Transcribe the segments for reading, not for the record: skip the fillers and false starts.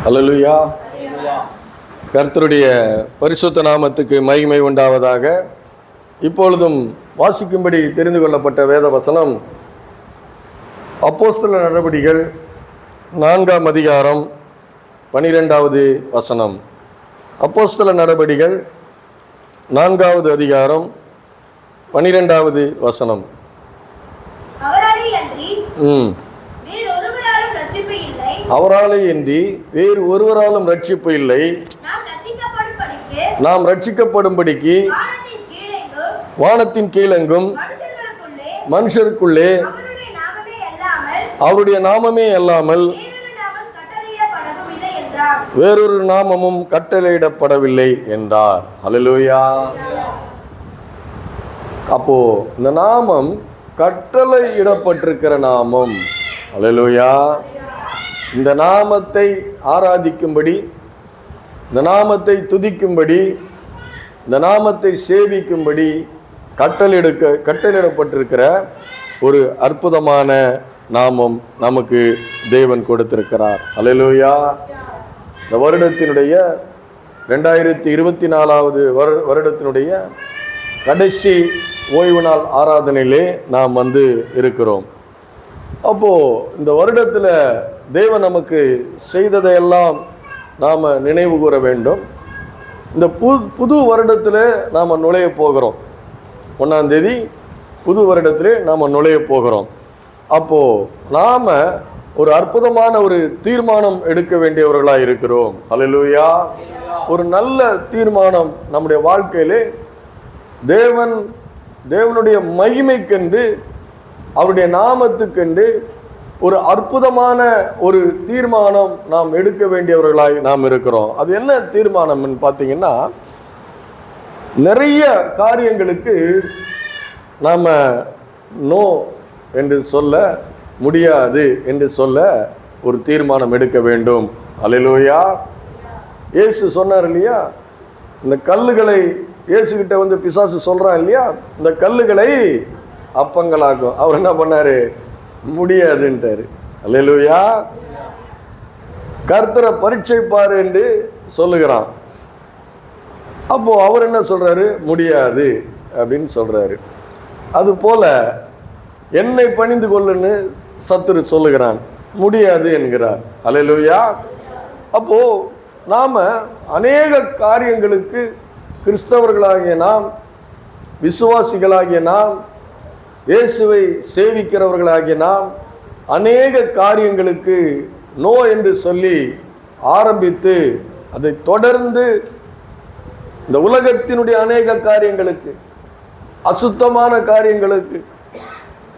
அல்லேலூயா. கர்த்தருடைய பரிசுத்த நாமத்துக்கு மகிமை உண்டாவதாக. இப்பொழுதும் வாசிக்கும்படி தெரிந்து கொள்ளப்பட்ட வேத வசனம் அப்போஸ்தலர் நடபடிகள் 4ஆம் அதிகாரம் 12வது வசனம். அப்போஸ்தலர் நடபடிகள் 4வது அதிகாரம் 12வது வசனம். அவராலே அன்றி வேறு ஒருவராலும் ரட்சிப்பு இல்லை. நாம் ரட்சிக்கப்படும்படிக்கு வானத்தின் கீழெங்கும் மனுஷருக்குள்ளே அவருடைய நாமமே அல்லாமல் வேறொரு நாமமும் கட்டளையிடப்படவில்லை என்றார். அல்லேலூயா. அப்போ இந்த நாமம் கட்டளையிடப்பட்டிருக்கிற நாமம். அல்லேலூயா. இந்த நாமத்தை ஆராதிக்கும்படி, இந்த நாமத்தை துதிக்கும்படி, இந்த நாமத்தை சேவிக்கும்படி கட்டளையிடப்பட்டிருக்கிற ஒரு அற்புதமான நாமம் நமக்கு தேவன் கொடுத்திருக்கிறார். அல்லேலூயா. இந்த வருடத்தினுடைய 2024வது வருடத்தினுடைய கடைசி ஓய்வு நாள் ஆராதனையிலே நாம் இருக்கிறோம். அப்போது இந்த வருடத்தில் தேவன் நமக்கு செய்ததையெல்லாம் நாம் நினைவு கூற வேண்டும். இந்த புது வருடத்தில் நாம் நுழைய போகிறோம். 1ஆம் தேதி புது வருடத்தில் நாம் நுழைய போகிறோம். அப்போது நாம் ஒரு அற்புதமான ஒரு தீர்மானம் எடுக்க வேண்டியவர்களாக இருக்கிறோம். அல்லேலூயா. ஒரு நல்ல தீர்மானம் நம்முடைய வாழ்க்கையிலே தேவனுடைய மகிமைக்கென்று, அவருடைய நாமத்துக்கென்று ஒரு அற்புதமான ஒரு தீர்மானம் நாம் எடுக்க வேண்டியவர்களாய் நாம் இருக்கிறோம். அது என்ன தீர்மானம்னு பார்த்தீங்கன்னா, நிறைய காரியங்களுக்கு நாம் நோ என்று சொல்ல முடியாது என்று சொல்ல ஒரு தீர்மானம் எடுக்க வேண்டும். அல்லேலூயா. இயேசு சொன்னார் இல்லையா, இந்த கல்லுகளை இயேசுகிட்ட பிசாசு சொல்கிறான் இல்லையா, இந்த கல்லுகளை அப்பங்களாக்கும். அவர் என்ன பண்ணாரு? முடியாதுன்ட்டாரு. அல்லேலூயா. கர்த்தரை பரீட்சைப்பார் என்று சொல்லுகிறான். அப்போ அவர் என்ன சொல்றாரு? முடியாது அப்படின்னு சொல்றாரு. அது போல என்னை பணிந்து கொள்ளுன்னு சத்துரு சொல்லுகிறான், முடியாது என்கிறார். அல்லேலூயா. அப்போ நாம அநேக காரியங்களுக்கு, கிறிஸ்தவர்களாகிய நாம், விசுவாசிகளாகிய நாம், இயேசுவை சேவிக்கிறவர்களாகிய நாம் அநேக காரியங்களுக்கு நோ என்று சொல்லி ஆரம்பித்து அதை தொடர்ந்து இந்த உலகத்தினுடைய அநேக காரியங்களுக்கு, அசுத்தமான காரியங்களுக்கு,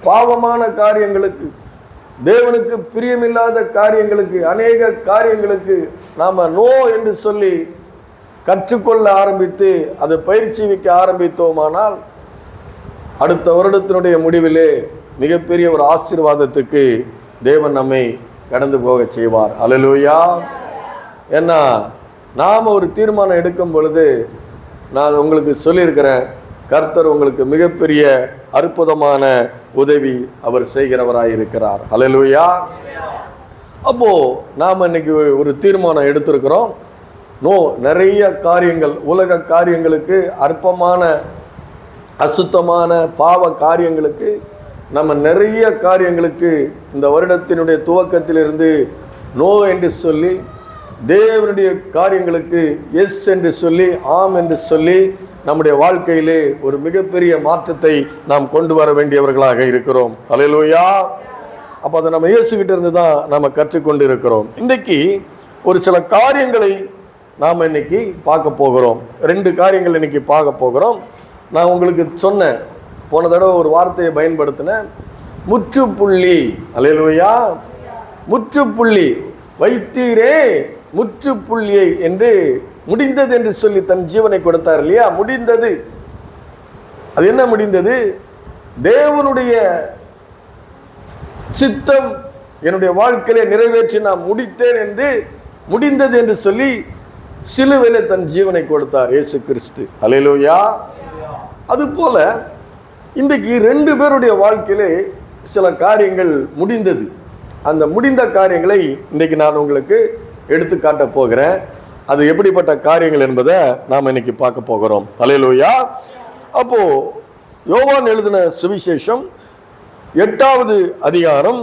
பாவமான காரியங்களுக்கு, தேவனுக்கு பிரியமில்லாத காரியங்களுக்கு, அநேக காரியங்களுக்கு நாம் நோ என்று சொல்லி கற்றுக்கொள்ள ஆரம்பித்து அதை பயிற்சி வைக்க ஆரம்பித்தோமானால் அடுத்த வருடத்தினுடைய முடிவிலே மிகப்பெரிய ஒரு ஆசீர்வாதத்துக்கு தேவன் நம்மை கடந்து போக செய்வார். அல்லேலூயா. ஏன்னா நாம் ஒரு தீர்மானம் எடுக்கும் பொழுது, நான் உங்களுக்கு சொல்லியிருக்கிறேன், கர்த்தர் உங்களுக்கு மிகப்பெரிய அற்புதமான உதவி அவர் செய்கிறவராய் இருக்கிறார். அல்லேலூயா. அப்போ நாம் இன்னைக்கு ஒரு தீர்மானம் எடுத்திருக்கிறோம். நோ, நிறைய காரியங்கள், உலக காரியங்களுக்கு, அற்பமான அசுத்தமான பாவ காரியங்களுக்கு, நம்ம நிறைய காரியங்களுக்கு இந்த வருடத்தினுடைய துவக்கத்திலிருந்து நோ என்று சொல்லி, தேவனுடைய காரியங்களுக்கு எஸ் என்று சொல்லி, ஆம் என்று சொல்லி நம்முடைய வாழ்க்கையிலே ஒரு மிகப்பெரிய மாற்றத்தை நாம் கொண்டு வர வேண்டியவர்களாக இருக்கிறோம். அல்லேலூயா. அப்போ அதை நம்ம இயேசுகிட்ட இருந்து தான் நம்ம கற்றுக்கொண்டு இருக்கிறோம். இன்றைக்கு ஒரு சில காரியங்களை நாம் இன்னைக்கு பார்க்க போகிறோம். 2 காரியங்கள் இன்னைக்கு பார்க்க போகிறோம். நான் உங்களுக்கு சொன்னேன், போன தடவை ஒரு வார்த்தையை பயன்படுத்தினேன், முற்றுப்புள்ளி. அல்லேலூயா. முற்றுப்புள்ளி வைத்தீரே, முற்றுப்புள்ளியை என்று, முடிந்தது என்று சொல்லி தன் ஜீவனை கொடுத்தார் இல்லையா, முடிந்தது. அது என்ன முடிந்தது? தேவனுடைய சித்தம் என்னுடைய வாழ்க்கையிலே நிறைவேற்றி நான் முடித்தேன் என்று, முடிந்தது என்று சொல்லி சிலுவையிலே தன் ஜீவனை கொடுத்தார் இயேசு கிறிஸ்து. அல்லேலூயா. அதுபோல இன்றைக்கு 2 பேருடைய வாழ்க்கையிலே சில காரியங்கள் முடிந்தது. அந்த முடிந்த காரியங்களை இன்றைக்கு நான் உங்களுக்கு எடுத்து காட்ட போகிறேன். அது எப்படிப்பட்ட காரியங்கள் என்பதை நாம் இன்னைக்கு பார்க்க போகிறோம். அல்லேலூயா. அப்போ யோவான் எழுதின சுவிசேஷம் 8வது அதிகாரம்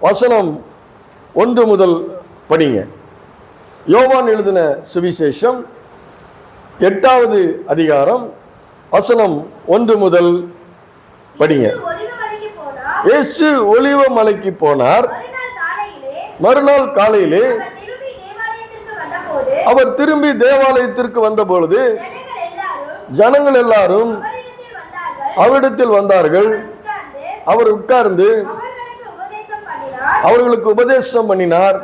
வசனம் 1 முதல் படிங்க. யோவான் எழுதின சுவிசேஷம் 8வது அதிகாரம் வசனம் 1 முதல் படிங்க. இயேசு ஒலிவ மலைக்கு போனார். மறுநாள் காலையிலே அவர் திரும்பி தேவாலயத்திற்கு வந்தபொழுது ஜனங்கள் எல்லாரும் அவரிடத்தில் வந்தார்கள். அவர் உட்கார்ந்து அவர்களுக்கு உபதேசம் பண்ணினார்.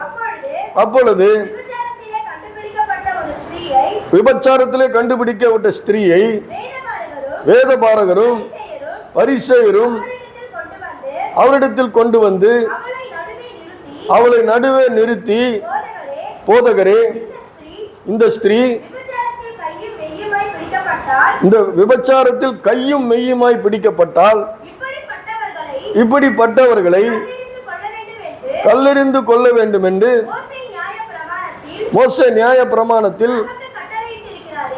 அப்பொழுது விபச்சாரத்திலே கண்டுபிடிக்கப்பட்ட ஸ்திரீயை வேதபாரகரும் பரிசேயரும் அவரிடத்தில் கொண்டு வந்து அவளை நடுவே நிறுத்தி, போதகரே, இந்த ஸ்திரீ இந்த விபச்சாரத்தில் கையும் மெய்யுமாய் பிடிக்கப்பட்டால் இப்படிப்பட்டவர்களை கல்லெறிந்து கொள்ள வேண்டும் என்று மோசே நியாய பிரமாணத்தில்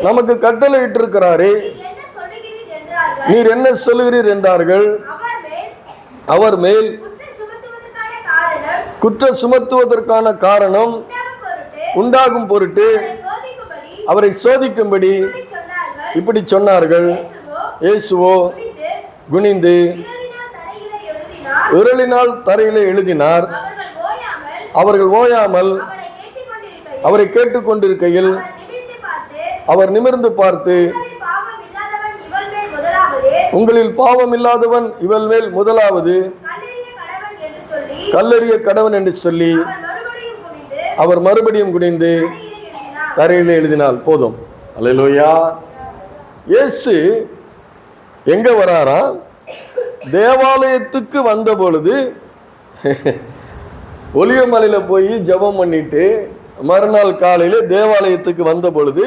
நமக்கு கட்டளையிட்டிருக்கிறாரே, நீர் என்ன சொல்லுகிறீர் என்றார்கள். அவர் மேல் குற்றம் சுமத்துவதற்கான காரணம் உண்டாகும் பொருட்டு அவரை சோதிக்கும்படி இப்படி சொன்னார்கள். இயேசுவோ குனிந்து விரலினால் தரையிலே எழுதினார். அவர்கள் ஓயாமல் அவரை கேட்டுக்கொண்டிருக்கையில் அவர் நிமிர்ந்து பார்த்து, உங்களில் பாவம் இல்லாதவன் இவள் மேல் முதலாவது கல்லெறிய கடவன் என்று சொல்லி அவர் மறுபடியும் குனிந்து தரையிலே எழுதினால். போதும். அல்லேலூயா. இயேசு எங்க வராரா? தேவாலயத்துக்கு வந்த பொழுது ஒலிவமலையில போய் ஜெபம் பண்ணிட்டு மறுநாள் காலையில தேவாலயத்துக்கு வந்த பொழுது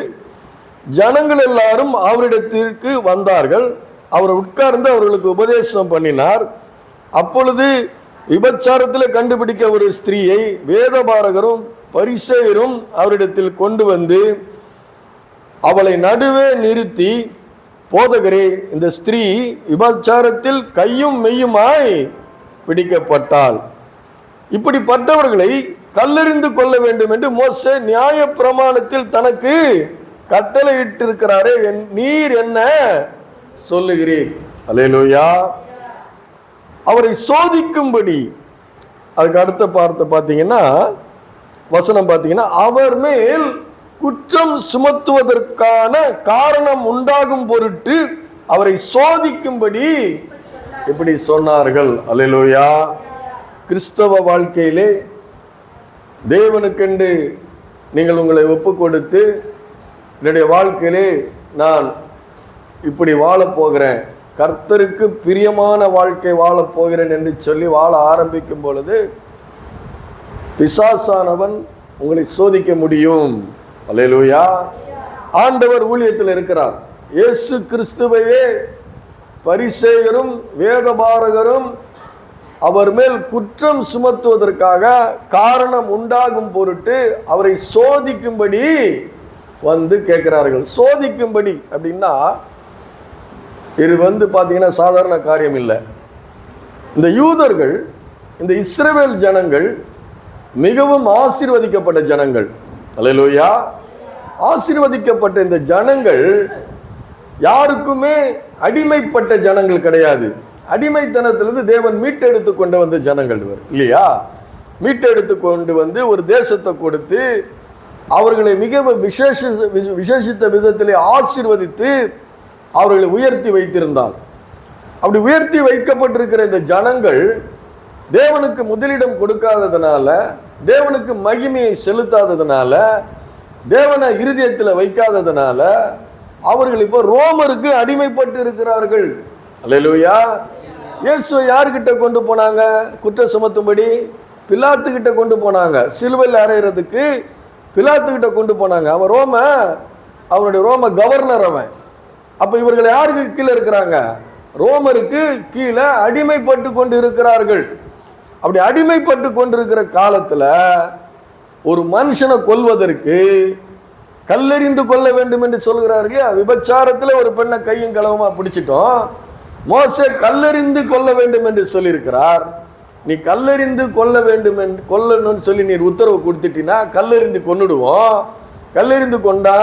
ஜனங்கள் எல்லாரும் அவரிடத்திற்கு வந்தார்கள். அவர் உட்கார்ந்து அவர்களுக்கு உபதேசம் பண்ணினார். அப்பொழுது விபச்சாரத்தில் கண்டுபிடிக்க ஒரு ஸ்திரீயை வேதபாரகரும் பரிசேயரும் அவரிடத்தில் கொண்டு வந்து அவளை நடுவே நிறுத்தி, போதகரே, இந்த ஸ்திரீ விபச்சாரத்தில் கையும் மெய்யுமாய் பிடிக்கப்பட்டாள். இப்படிப்பட்டவர்களை கல்லெறிந்து கொள்ள வேண்டும் என்று மோசே நியாய பிரமாணத்தில் தனக்கு கட்டளையிட்டிருக்கிறாரே, நீர் என்ன சொல்லுகிறீர்? அல்லேலூயா. அவரை சோதிக்கும்படி, அதுக்கு அடுத்த பார்த்தீங்கன்னா வசனம் பார்த்தீங்கன்னா, அவர் மேல் குற்றம் சுமத்துவதற்கான காரணம் உண்டாகும் பொருட்டு அவரை சோதிக்கும்படி இப்படி சொன்னார்கள். அல்லேலூயா. கிறிஸ்தவ வாழ்க்கையிலே தேவனுக்கென்று நீங்கள் உங்களை ஒப்பு கொடுத்து, என்னுடைய வாழ்க்கையிலே நான் இப்படி வாழப் போகிறேன், கர்த்தருக்கு பிரியமான வாழ்க்கை வாழப் போகிறேன் என்று சொல்லி வாழ ஆரம்பிக்கும் பொழுது பிசாசானவன் உங்களை சோதிக்க முடியும். அல்லேலூயா. ஆண்டவர் ஊழியத்தில் இருக்கிறார். இயேசு கிறிஸ்துவையே பரிசேயரும் வேதபாரகரும் அவர் மேல் குற்றம் சுமத்துவதற்காக காரணம் உண்டாகும் பொருட்டு அவரை சோதிக்கும்படி வந்து கேட்கிறார்கள். சோதிக்கும்படி அப்படின்னா இது பார்த்தீங்கன்னா சாதாரண காரியம் இல்லை. இந்த யூதர்கள், இந்த இஸ்ரவேல் ஜனங்கள் மிகவும் ஆசீர்வதிக்கப்பட்ட ஜனங்கள். அல்லேலூயா. ஆசீர்வதிக்கப்பட்ட இந்த ஜனங்கள் யாருக்குமே அடிமைப்பட்ட ஜனங்கள் கிடையாது. அடிமைத்தனத்திலிருந்து தேவன் மீட்டெடுத்து கொண்டு வந்த ஜனங்கள் இல்லையா? மீட்டெடுத்து கொண்டு வந்து ஒரு தேசத்தை கொடுத்து அவர்களை மிகவும் விசேஷித்த விதத்திலே ஆசீர்வதித்து அவர்களை உயர்த்தி வைத்திருந்தார். அப்படி உயர்த்தி வைக்கப்பட்டிருக்கிற இந்த ஜனங்கள் தேவனுக்கு முதலிடம் கொடுக்காததுனால, தேவனுக்கு மகிமையை செலுத்தாததுனால, தேவனை இருதயத்தில் வைக்காததுனால அவர்கள் இப்போ ரோமருக்கு அடிமைப்பட்டு இருக்கிறார்கள். அல்லேலூயா. இயேசுவை யார்கிட்ட கொண்டு போனாங்க? குற்றம் சுமத்தும்படி பிலாத்துக்கிட்ட கொண்டு போனாங்க. சிலுவையில் அறையிறதுக்கு பிலாத்துக்கிட்ட கொண்டு போனாங்க. அவன் அவனுடைய ரோம கவர்னர் அவன். அப்போ இவர்கள் யாருக்கு கீழே இருக்கிறாங்க? ரோமருக்கு கீழே அடிமைப்பட்டு கொண்டு இருக்கிறார்கள். அப்படி அடிமைப்பட்டு கொண்டிருக்கிற காலத்தில் ஒரு மனுஷனை கொல்வதற்கு கல்லெறிந்து கொள்ள வேண்டும் என்று சொல்கிறார்கள். விபச்சாரத்தில் ஒரு பெண்ணை கையும் களவுமா பிடிச்சிட்டோம். மோசே கல்லெறிந்து கொள்ள வேண்டும் என்று சொல்லியிருக்கிறார். நீ கல்லெறிந்து கொள்ள வேண்டும் என்று கொல்லணும்னு சொல்லி நீர் உத்தரவு கொடுத்துட்டீங்கன்னா கல்லெறிந்து கொன்னுடுவோம். கல்லெறிந்து கொண்டா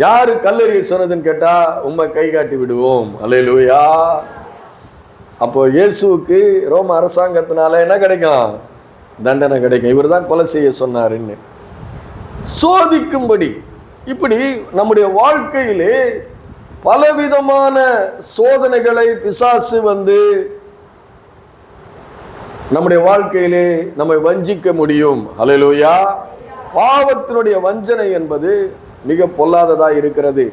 யாரு கல்லெறிய சொன்னதுன்னு கேட்டா உம்மை கை காட்டி விடுவோம். அல்லேலூயா. அப்போ இயேசுவுக்கு ரோம அரசாங்கத்தினால என்ன கிடைக்கும்? தண்டனை கிடைக்கும். இவர் தான் கொலை செய்ய சொன்னாருன்னு சோதிக்கும்படி. இப்படி நம்முடைய வாழ்க்கையிலே பலவிதமான சோதனைகளை பிசாசு நம்முடைய வாழ்க்கையிலே நம்மை வஞ்சிக்க முடியும். அல்லேலூயா. பாவத்தினுடைய வஞ்சனை என்பது மிக பொல்லாததா இருக்கிறது.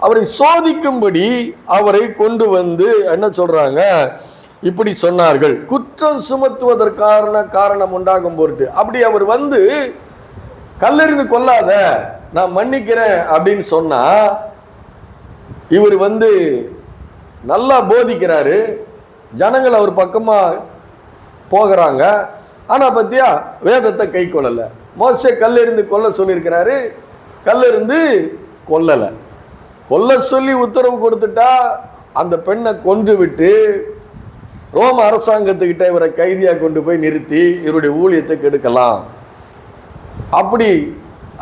அவரை சோதிக்கும்படி அவரை கொண்டு என்ன சொல்றாங்க? இப்படி சொன்னார்கள், குற்றம் சுமத்துவதற்கான காரணம் உண்டாகும் பொருட்டு. அப்படி அவர் கல்லெறிந்து கொள்ளாத, நான் மன்னிக்கிறேன் அப்படின்னு சொன்னா இவர் நல்லா போதிக்கிறாரு, ஜனங்கள் அவர் பக்கமா போகிறாங்க. ஆனா பத்தியா வேதத்தை கை கொள்ளல. மோசே கல்லெறிந்து கொல்ல சொல்லியிருக்கிறாரு, கல்லெறிந்து கொல்லல. கொல்ல சொல்லி உத்தரவு கொடுத்துட்டா அந்த பெண்ணை கொன்று விட்டு ரோம அரசாங்கத்துக்கிட்ட இவரை கைதியா கொண்டு போய் நிறுத்தி இவருடைய ஊழியத்தை கெடுக்கலாம். அப்படி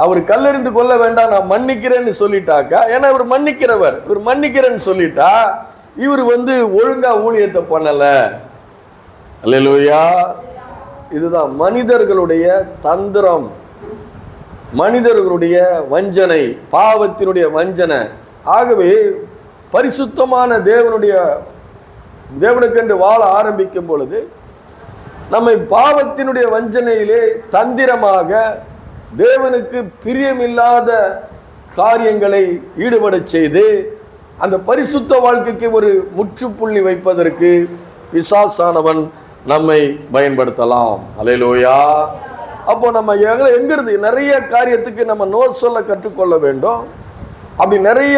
அவர் கல்லெறிந்து கொள்ள வேண்டாம், நான் மன்னிக்கிறேன்னு சொல்லிட்டாக்கா, ஏன்னா இவர் மன்னிக்கிறவர், இவர் மன்னிக்கிறேன்னு சொல்லிட்டா இவர் ஒழுங்கா ஊழியத்தை பண்ணல. அல்லேலூயா. இதுதான் மனிதர்களுடைய தந்திரம், மனிதர்களுடைய வஞ்சனை, பாவத்தினுடைய வஞ்சனை. ஆகவே பரிசுத்தமான தேவனுக்கென்று வாழ ஆரம்பிக்கும் பொழுது நம்மை பாவத்தினுடைய வஞ்சனையிலே தந்திரமாக தேவனுக்கு பிரியமில்லாத காரியங்களை ஈடுபட செய்து அந்த பரிசுத்த வாழ்க்கைக்கு ஒரு முற்றுப்புள்ளி வைப்பதற்கு பிசாசானவன் நம்மை பயன்படுத்தலாம். அல்லேலூயா. அப்போ நம்ம எங்கிருந்து நிறைய காரியத்துக்கு நம்ம நோ சொல்ல கற்றுக்கொள்ள வேண்டும். அப்படி நிறைய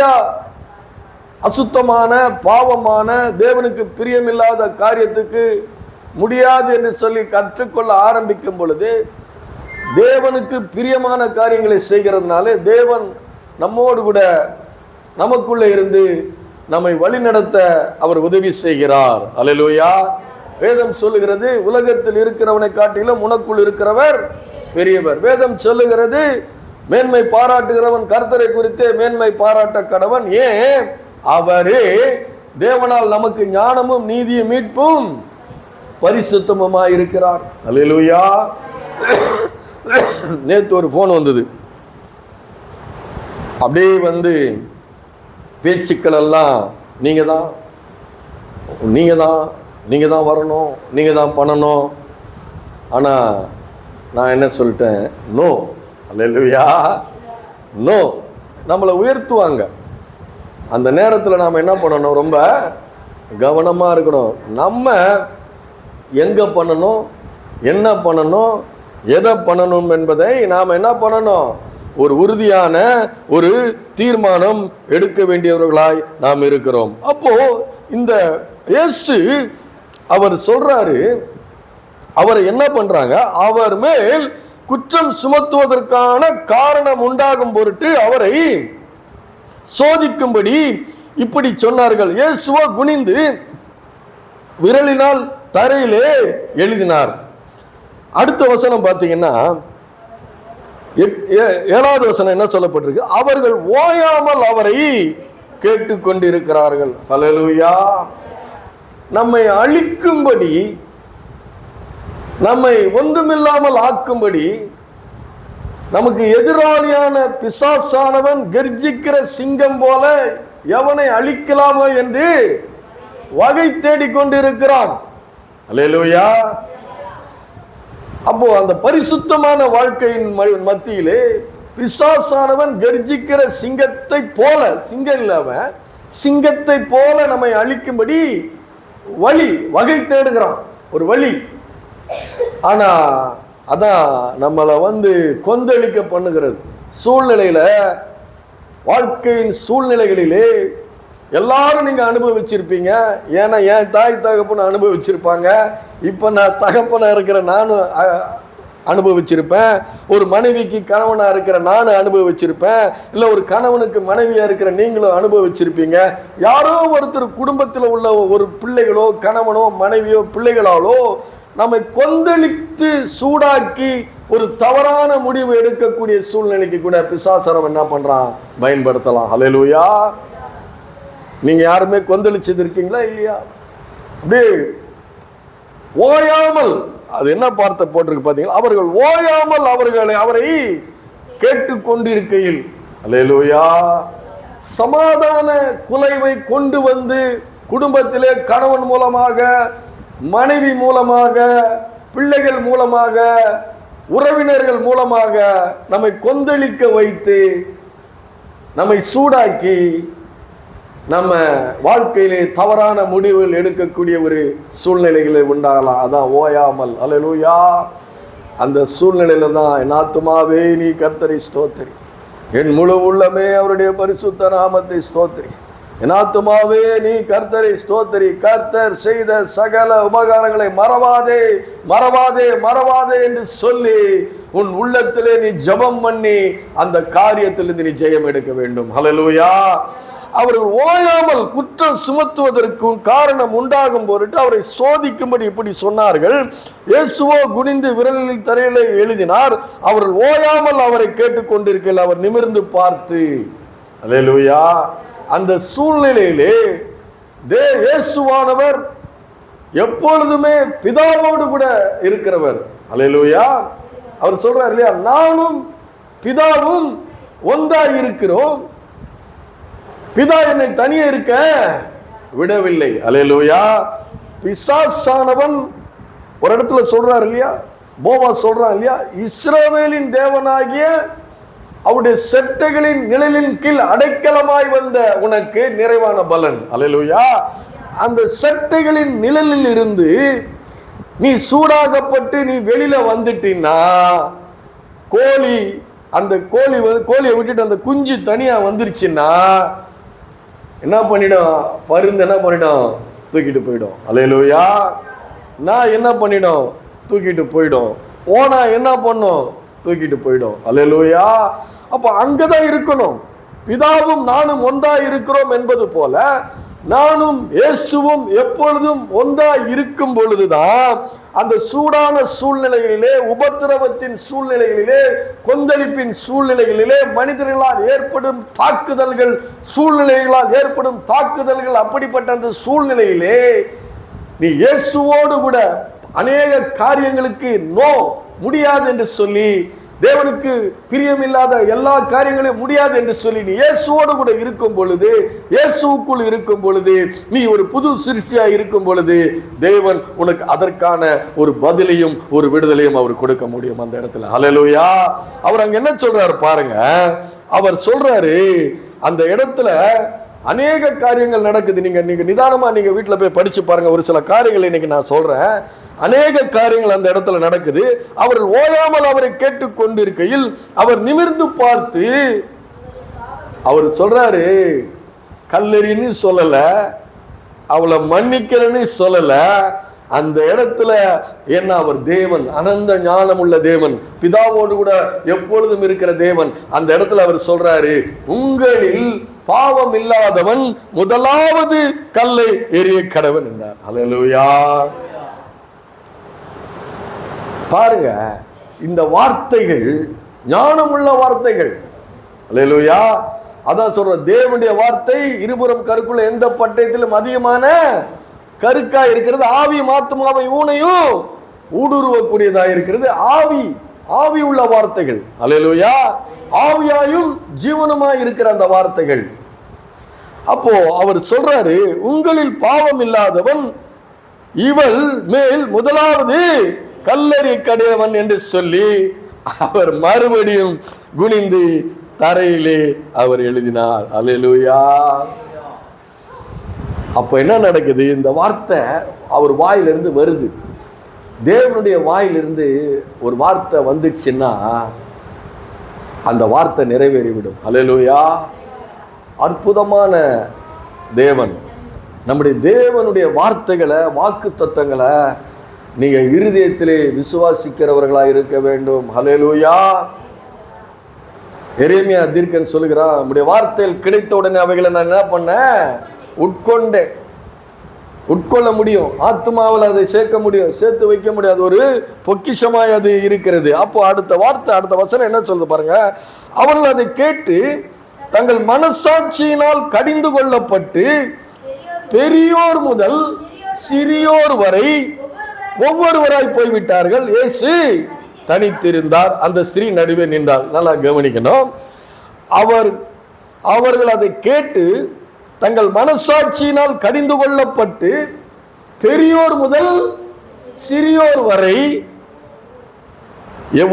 அசுத்தமான பாவமான தேவனுக்கு பிரியமில்லாத காரியத்துக்கு முடியாது என்று சொல்லி கற்றுக்கொள்ள ஆரம்பிக்கும் பொழுது தேவனுக்கு பிரியமான காரியங்களை செய்கிறதுனால தேவன் நம்மோடு கூட நமக்குள்ளே இருந்து நம்மை வழிநடத்த அவர் உதவி செய்கிறார். அல்லேலூயா. வேதம் சொல்லுகிறது, உலகத்தில் இருக்கிறவனை காட்டிலும் உனக்குள் இருக்கிறவர் பெரியவர். வேதம் சொல்லுகிறது, மேன்மை பாராட்டுகிறவன் கர்த்தரை குறித்தே மேன்மை பாராட்ட கடவன். ஏன்? அவரே தேவனால் நமக்கு ஞானமும் நீதியும் மீட்பும் பரிசுத்தமுமாய் இருக்கிறார். அல்லேலூயா. நேற்று ஒரு போன் வந்தது. அப்படியே பேச்சுக்கள் எல்லாம் நீங்க தான் வரணும், நீங்க தான் பண்ணணும். ஆனா நான் என்ன சொல்லிட்டேன்? நோ. அல்லேலூயா. நோ. நம்மளை உயர்த்துவாங்க. அந்த நேரத்தில் நாம் என்ன பண்ணணும்? ரொம்ப கவனமாக இருக்கணும். நம்ம எங்கே பண்ணணும், என்ன பண்ணணும், எதை பண்ணணும் என்பதை நாம் என்ன பண்ணணும்? ஒரு உறுதியான ஒரு தீர்மானம் எடுக்க வேண்டியவர்களாய் நாம் இருக்கிறோம். அப்போ இந்த இயேசு அவர் சொல்றாரு, அவரை என்ன பண்றாங்க? அவர் மேல் குற்றம் சுமத்துவதற்கான காரணம் உண்டாகும் பொருட்டு அவரை சோதிக்கும்படி இப்படி சொன்னார்கள். இயேசுவோ குனிந்து விரலினால் தரையிலே எழுதினார். அடுத்த வசனம் பார்த்தீங்கன்னா 7வது வசனம் என்ன சொல்லப்பட்டிருக்கு? அவர்கள் ஓயாமல் அவரை கேட்டுக்கொண்டிருக்கிறார்கள். ஹல்லேலூயா. நம்மை அழிக்கும்படி, நம்மை ஒன்றுமில்லாமல் ஆக்கும்படி, நமக்கு எதிராளியான பிசாசானவன் கர்ஜிக்கிற சிங்கம் போல எவனை அழிக்கலாமோ என்று வகை தேடிக்கொண்டிருக்கிறான். அல்லேலூயா. அப்போ அந்த பரிசுத்தமான வாழ்க்கையின் மத்தியிலே பிசாசானவன் கர்ஜிக்கிற சிங்கத்தை போல, சிங்கம் இல்லாம சிங்கத்தை போல நம்மை அழிக்கும்படி வகை தேடுகிறான், ஒரு வழி. ஆனா அதான் நம்மளை கொந்தளிக்க பண்ணுகிறது. சூழ்நிலையில, வாழ்க்கையின் சூழ்நிலைகளிலே எல்லாரும் நீங்க அனுபவிச்சிருப்பீங்க. ஏன்னா என் தாய் தகப்பன அனுபவிச்சிருப்பாங்க. இப்ப நான் தகப்பனா இருக்கிற நானும் அனுபவிச்சிருப்பேன், ஒரு மனைவிக்கு கணவனா இருக்கிற நானும் அனுபவிச்சிருப்பேன், இல்ல ஒரு கணவனுக்கு மனைவியா இருக்கிற நீங்களும் அனுபவிச்சிருப்பீங்க. யாரோ ஒருத்தர் குடும்பத்தில் உள்ள ஒரு பிள்ளைகளோ கணவனோ மனைவியோ பிள்ளைகளாலோ நம்மை கொந்தளித்து சூடாக்கி ஒரு தவறான முடிவு எடுக்கக்கூடிய சூழ்நிலைக்கு கூட பிசாசரம் என்ன பண்றான், பயன்படுத்தலாம். ஹல்லேலூயா. நீங்க யாருமே கொந்தளிச்சது இருக்கீங்களா இல்லையா? அப்படியே ஓயாமல், அது என்ன வார்த்தை போட்டிருக்கு பாத்தீங்களா, அவர்கள் ஓயாமல் அவரை கேட்டுக்கொண்டிருக்கையில், அல்லேலூயா, சமாதான குலைவை கொண்டு வந்து குடும்பத்திலே கணவன் மூலமாக, மனைவி மூலமாக, பிள்ளைகள் மூலமாக, உறவினர்கள் மூலமாக நம்மை கொந்தளிக்க வைத்து நம்மை சூடாக்கி நம்ம வாழ்க்கையிலே தவறான முடிவுகள் எடுக்கக்கூடிய ஒரு சூழ்நிலைகளை உண்டாகலாம். அதான் ஓயாமல். அல்லேலூயா. அந்த சூழ்நிலையில தான் என் ஆத்துமாவே நீ கர்த்தரை ஸ்தோத்திரி, என் முழு உள்ளமே அவருடைய பரிசுத்த நாமத்தை ஸ்தோத்திரி, என் ஆத்துமாவே நீ கர்த்தரை ஸ்தோத்திரி, கர்த்தர் செய்த சகல உபகாரங்களை மறவாதே மறவாதே மறவாதே என்று சொல்லி உன் உள்ளத்திலே நீ ஜெபம் பண்ணி அந்த காரியத்திலிருந்து நீ ஜெயம் எடுக்க வேண்டும். ஹல்லேலூயா. அவர்கள் ஓயாமல் குற்றம் சுமத்துவதற்கும் காரணம் உண்டாகும் பொருட்டு அவரை சோதிக்கும்படி இப்படி சொன்னார்கள். இயேசுவோ குனிந்து விரலில் தரையிலே எழுதினார். அவர்கள் ஓயாமல் அவரை கேட்டுக்கொண்டிருக்கையில் அவர் நிமிர்ந்து பார்த்து, அல்லேலூயா, அந்த சூழ்நிலையிலே இயேசுவானவர் எப்பொழுதுமே பிதாவோடு கூட இருக்கிறவர். அல்லேலூயா. அவர் சொல்றார் இல்லையா, நானும் பிதாவும் ஒன்றாய் இருக்கிறோம், பிதா என்னை தனியே இருக்க விடவில்லை. அல்லேலூயா. பிசாசானவன் ஒரு இடத்துல சொல்றார் இல்லையா, போவாஸ் சொல்றான் இல்லையா, இஸ்ரவேலின் தேவனாகிய அவருடைய செட்டைகளின் நிழலின் கீழ் அடைக்கலமாய் வந்த உனக்கு நிறைவான பலன். அல்லேலூயா. அந்த செட்டைகளின் நிழலில் இருந்து நீ சூடாகப்பட்டு நீ வெளியில வந்துட்டீன்னா, கோழி அந்த கோழியை விட்டுட்டு அந்த குஞ்சு தனியா வந்துருச்சுன்னா என்ன பண்ணிடும், பருந்து என்ன பண்ணிடும், தூக்கிட்டு போயிடும். அல்லேலூயா. நான் என்ன பண்ணிடும், தூக்கிட்டு போயிடும். ஓனா என்ன பண்ணும், தூக்கிட்டு போயிடும். அல்லேலூயா. அப்ப அங்கதான் இருக்கணும். பிதாவும் நானும் ஒன்றா இருக்கிறோம் என்பது போல நானும் இயேசுவும் எப்பொழுதும் ஒன்றா இருக்கும் பொழுதுதான் அந்த சூடான சூழ்நிலைகளிலே, உபத்திரவத்தின் சூழ்நிலைகளிலே, கொந்தளிப்பின் சூழ்நிலைகளிலே, மனிதர்களால் ஏற்படும் தாக்குதல்கள், சூழ்நிலைகளால் ஏற்படும் தாக்குதல்கள், அப்படிப்பட்ட அந்த சூழ்நிலையிலே நீ இயேசுவோடு கூட அநேக காரியங்களுக்கு முடியாது என்று சொல்லி, தேவனுக்கு பிரியமில்லாத எல்லா காரியங்களையும் முடியாது என்று சொல்லி நீ இயேசுவோடு கூட இருக்கும் பொழுது, இயேசுவுக்குள் இருக்கும் பொழுது, நீ ஒரு புது சிருஷ்டியா இருக்கும் பொழுது தேவன் உனக்கு அதற்கான ஒரு பதிலையும் ஒரு விடுதலையும் அவர் கொடுக்க முடியும் அந்த இடத்துல. ஹல்லேலூயா. அவர் அங்க என்ன சொல்றாரு பாருங்க. அவர் சொல்றாரு, அந்த இடத்துல அநேக காரியங்கள் நடக்குது. நீங்க நிதானமா நீங்க வீட்டுல போய் படிச்சு பாருங்க. ஒரு சில காரியங்கள் இன்னைக்கு நான் சொல்றேன். அநேக காரியங்கள் அந்த இடத்துல நடக்குது. அவர்கள் ஓயாமல் அவரை கேட்டுக்கொண்டிருக்கையில் அவர் நிமிர்ந்து பார்த்து, அவர் சொல்றாரு, கல்லெறின்னு சொல்லல, அவளை மன்னிக்கிறன்னு சொல்லல. அந்த இடத்துல என்ன, அவர் தேவன், அனந்த ஞானம் உள்ள தேவன், பிதாவோடு கூட எப்பொழுதும் இருக்கிற தேவன். அந்த இடத்துல அவர் சொல்றாரு, உங்களில் பாவம் இல்லாதவன் முதலாவது கல்லை எறிய கடவன் என்றார். அல்லேலூயா. பாருங்க, இந்த வார்த்தைகள் ஞானமுள்ள வார்த்தைகள். அல்லேலூயா. அதான் சொல்ற, தேவனுடைய வார்த்தை இருபுறம் கருக்குள்ள எந்த பட்டயத்திலும் அதிகமான கருக்கா இருக்கிறது, ஆவியும் ஆத்துமாவை ஊனையும் ஊடுருவக்கூடியதா இருக்கிறது. ஆவி உள்ள வார்த்தைகள். அல்லேலூயா. ஆவியாயும் ஜீவனுமாய் இருக்கிற அந்த வார்த்தைகள். அப்போ அவர் சொல்றாரு, உங்களில் பாவம் இல்லாதவன் இவள் மேல் முதலாவது கல்லறி கடையவன் என்று சொல்லி அவர் மறுபடியும் குனிந்து தரையிலே அவர் எழுதினார். அல்லேலூயா. அப்ப என்ன நடக்குது, இந்த வார்த்தை அவர் வாயிலிருந்து வருது. தேவனுடைய வாயிலிருந்து ஒரு வார்த்தை வந்துச்சுன்னா அந்த வார்த்தை நிறைவேறிவிடும். அல்லேலூயா. அற்புதமான தேவன். நம்முடைய தேவனுடைய வார்த்தைகளை, வாக்கு தத்தங்களை நீங்க இருதயத்திலே விசுவாசிக்கிறவர்களாக இருக்க வேண்டும். ஹல்லேலூயா. எரேமியா தீர்க்கன் சொல்லுகிறான், நம்முடைய வார்த்தையில் கிடைத்த உடனே அவைகளை நான் என்ன பண்ணேன்? உட்கொண்டேன். உட்கொள்ள முடியும், ஆத்மாவில் அதை சேர்க்க முடியும், சேர்த்து வைக்க முடியாது, ஒரு பொக்கிஷமாய் அது இருக்கிறது. அப்போ அடுத்த வார்த்தை, அடுத்த வசனம் என்ன சொல்லுது பாருங்க. அவர்கள் அதை கேட்டு தங்கள் மனசாட்சியினால் கடிந்து கொள்ளப்பட்டு பெரியோர் முதல் சிறியோர் வரை ஒவ்வொருவராய் போய்விட்டார்கள். இயேசு தனித்திருந்தார், அந்த ஸ்திரீ நடுவே நின்றார். நல்லா கவனிக்கணும். அவர்கள் அதை கேட்டு தங்கள் மனசாட்சியினால் கடிந்து கொள்ளப்பட்டு பெரியோர் முதல் சிறியோர் வரை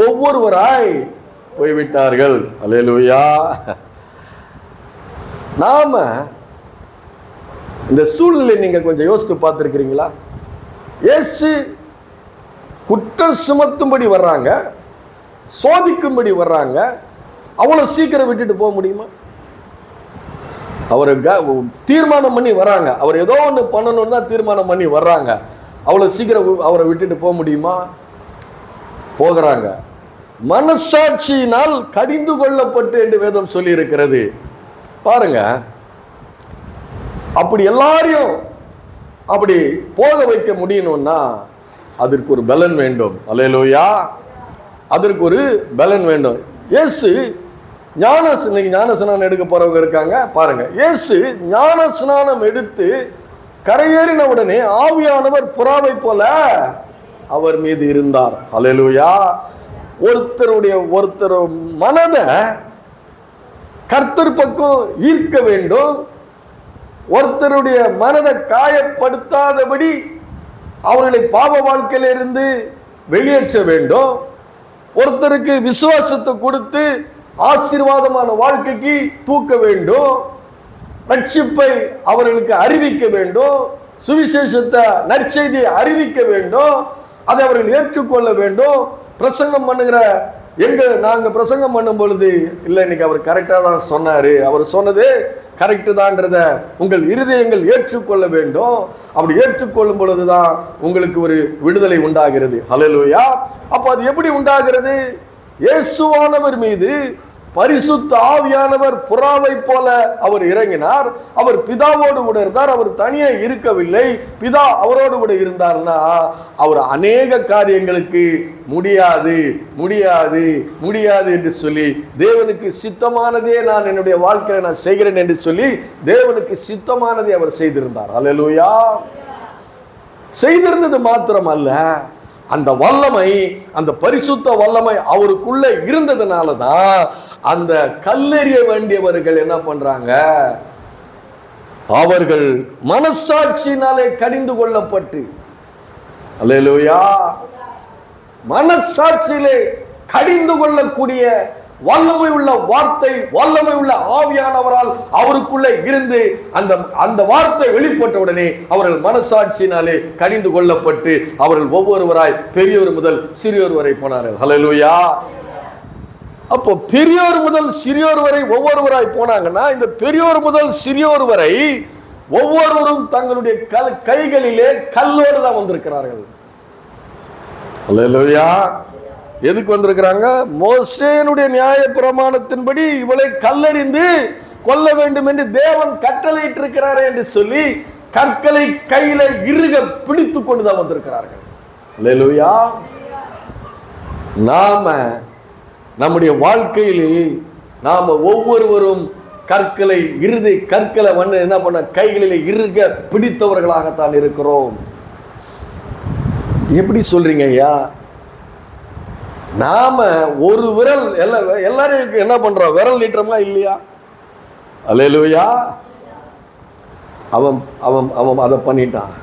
ஒவ்வொருவராய் போய்விட்டார்கள். அல்லேலூயா. நாம இந்த சூழ்நிலை நீங்க கொஞ்சம் யோசித்து பார்த்திருக்கிறீங்களா? இயேசு குற்றம் சுமத்தும்படி வர்றாங்க, சோதிக்கும்படி வர்றாங்க. அவ்வளவு சீக்கிரம் விட்டுட்டு போக முடியுமா? அவர் தீர்மானம் பண்ணி வராங்க, அவர் ஏதோ ஒன்று பண்ணணும்னு தான் தீர்மானம் பண்ணி வர்றாங்க. அவ்வளோ சீக்கிரம் அவரை விட்டுட்டு போக முடியுமா? போகிறாங்க. மனசாட்சியினால் கடிந்து கொள்ளப்பட்டு என்று வேதம் சொல்லி இருக்கிறது. பாருங்க, அப்படி எல்லாரையும் அப்படி போக வைக்க முடியணும்னா அதற்கு ஒரு பலன் வேண்டும். அல்லேலூயா. அதற்கு ஒரு பலன் வேண்டும். இயேசு ஞானஸ்நானம் எடுக்க போறவங்க இருக்காங்க பாருங்க. இயேசு ஞானஸ்நானம் எடுத்து கரையேறின உடனே ஆவியானவர் புறாவை போல அவர் மீது இருந்தார். அல்லேலூயா. ஒருத்தர் மனதை கர்த்தர் பக்கம் ஈர்க்க வேண்டும். ஒருத்தருடைய மனதை காயப்படுத்தாதபடி அவர்களை பாவ வாழ்க்கையிலிருந்து வெளியேற்ற வேண்டும். ஒருத்தருக்கு விசுவாசத்தை கொடுத்து ஆசீர்வாதமான வாழ்க்கைக்கு தூக்க வேண்டும். ரட்சிப்பை அவர்களுக்கு அறிவிக்க வேண்டும். சுவிசேஷத்தை, நற்செய்தியை அறிவிக்க வேண்டும். அதை அவர்கள் ஏற்றுக்கொள்ள வேண்டும். பிரசங்கம் பண்ணுகிற நாங்க பிரசங்கம் பண்ணும் பொழுது இல்லை, இன்னைக்கு அவர் கரெக்டா தான் சொன்னாரு, அவர் சொன்னது கரெக்டு தான்றத உங்கள் இருதயங்கள் ஏற்றுக்கொள்ள வேண்டும். அப்படி ஏற்றுக்கொள்ளும் பொழுதுதான் உங்களுக்கு ஒரு விடுதலை உண்டாகிறது. ஹல்லேலூயா. அப்போ அது எப்படி உண்டாகிறது? இயேசுவானவர் மீது பரிசுத்த ஆவியானவர் புறாவை போல அவர் இறங்கினார். அவர் பிதாவோடு கூட இருந்தார். அவர் தனியே இருக்கவில்லை, பிதா அவரோடு கூட இருந்தார்னா அவர் அநேக காரியங்களுக்கு முடியாது முடியாது முடியாது என்று சொல்லி தேவனுக்கு சித்தமானதே நான் என்னுடைய வாழ்க்கையை நான் செய்கிறேன் என்று சொல்லி தேவனுக்கு சித்தமானதை அவர் செய்திருந்தார். அல்லேலூயா. செய்திருந்தது மாத்திரமல்ல, அந்த வல்லமை, அந்த பரிசுத்த வல்லமை அவருக்குள்ள இருந்ததுனால தான் அந்த கல்லெறிய வேண்டியவர்கள் என்ன பண்றாங்க? அவர்கள் மனசாட்சியினாலே கடிந்து கொள்ளப்பட்டு, அல்லேலூயா, மனசாட்சியிலே கடிந்து கொள்ளக்கூடிய வல்லமை உள்ள வார்த்தை, வல்லமை உள்ள ஆவியானவரால் அவருக்குள்ளே இருந்து அந்த வார்த்தை வெளிப்பட்ட உடனே அவர்கள் மனசாட்சியினாலே கடிந்து கொள்ளப்பட்டு அவர்கள் ஒவ்வொருவராய் பெரியோர் முதல் சிறியோர் வரை போனார்கள். ஹல்லேலூயா. அப்போ பெரியோர் முதல் சிறியோர் வரை ஒவ்வொருவராய் போனாங்கன்னா இந்த பெரியோர் முதல் சிறியோர் வரை ஒவ்வொருவரும் தங்களுடைய கைகளிலே கல்லோடு தான் வந்திருக்கிறார்கள். ஹல்லேலூயா. எதுக்கு வந்திருக்கிறாங்க? மோசேனுடைய நியாய பிரமாணத்தின்படி இவளை கல்லெறிந்து கொல்ல வேண்டும் என்று தேவன் கட்டளையிட்டு இருக்கிறாரே என்று சொல்லி கற்களை கையில இறுக பிடித்து கொண்டுதான் வந்திருக்கிறார்கள். அல்லேலூயா. நாம நம்முடைய வாழ்க்கையிலே நாம ஒவ்வொருவரும் கற்களை என்ன பண்ண கைகளிலே இறுக பிடித்தவர்களாகத்தான் இருக்கிறோம். எப்படி சொல்றீங்க ஐயா? நாம ஒரு விரல் எல்லாரும் என்ன பண்றோம்? விரல் நீட்டுறோமா இல்லையா? அல்லேலூயா. அவன் அவன் அவன் அதை பண்ணிட்டான்,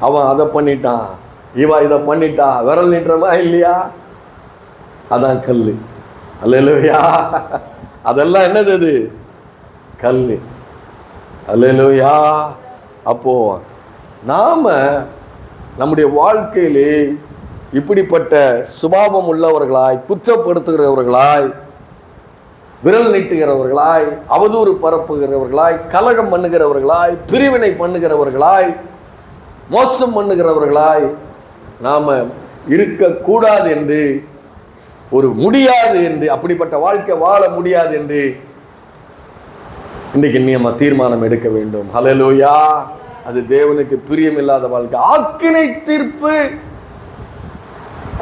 அவன் அதை பண்ணிட்டான், இவ இதை பண்ணிட்டா, விரல் நீட்டுறோமா இல்லையா? அதான் கல்லு. அல்லேலூயா. அதெல்லாம் என்னது? அது கல்லு. அல்லேலூயா. அப்போ நாம நம்முடைய வாழ்க்கையிலே இப்படிப்பட்ட சுபாவம் உள்ளவர்களாய், குற்றப்படுத்துகிறவர்களாய், விரல் நீட்டுகிறவர்களாய், அவதூறு பரப்புகிறவர்களாய், கலகம் பண்ணுகிறவர்களாய், பிரிவினை பண்ணுகிறவர்களாய், மோசம் பண்ணுகிறவர்களாய் நாம இருக்கக்கூடாது என்று, ஒரு முடியாது என்று, அப்படிப்பட்ட வாழ்க்கை வாழ முடியாது என்று இன்றைக்கு நம்ம தீர்மானம் எடுக்க வேண்டும். ஹல்லேலூயா. அது தேவனுக்கு பிரியமில்லாத வாழ்க்கை. ஆக்கினை தீர்ப்பு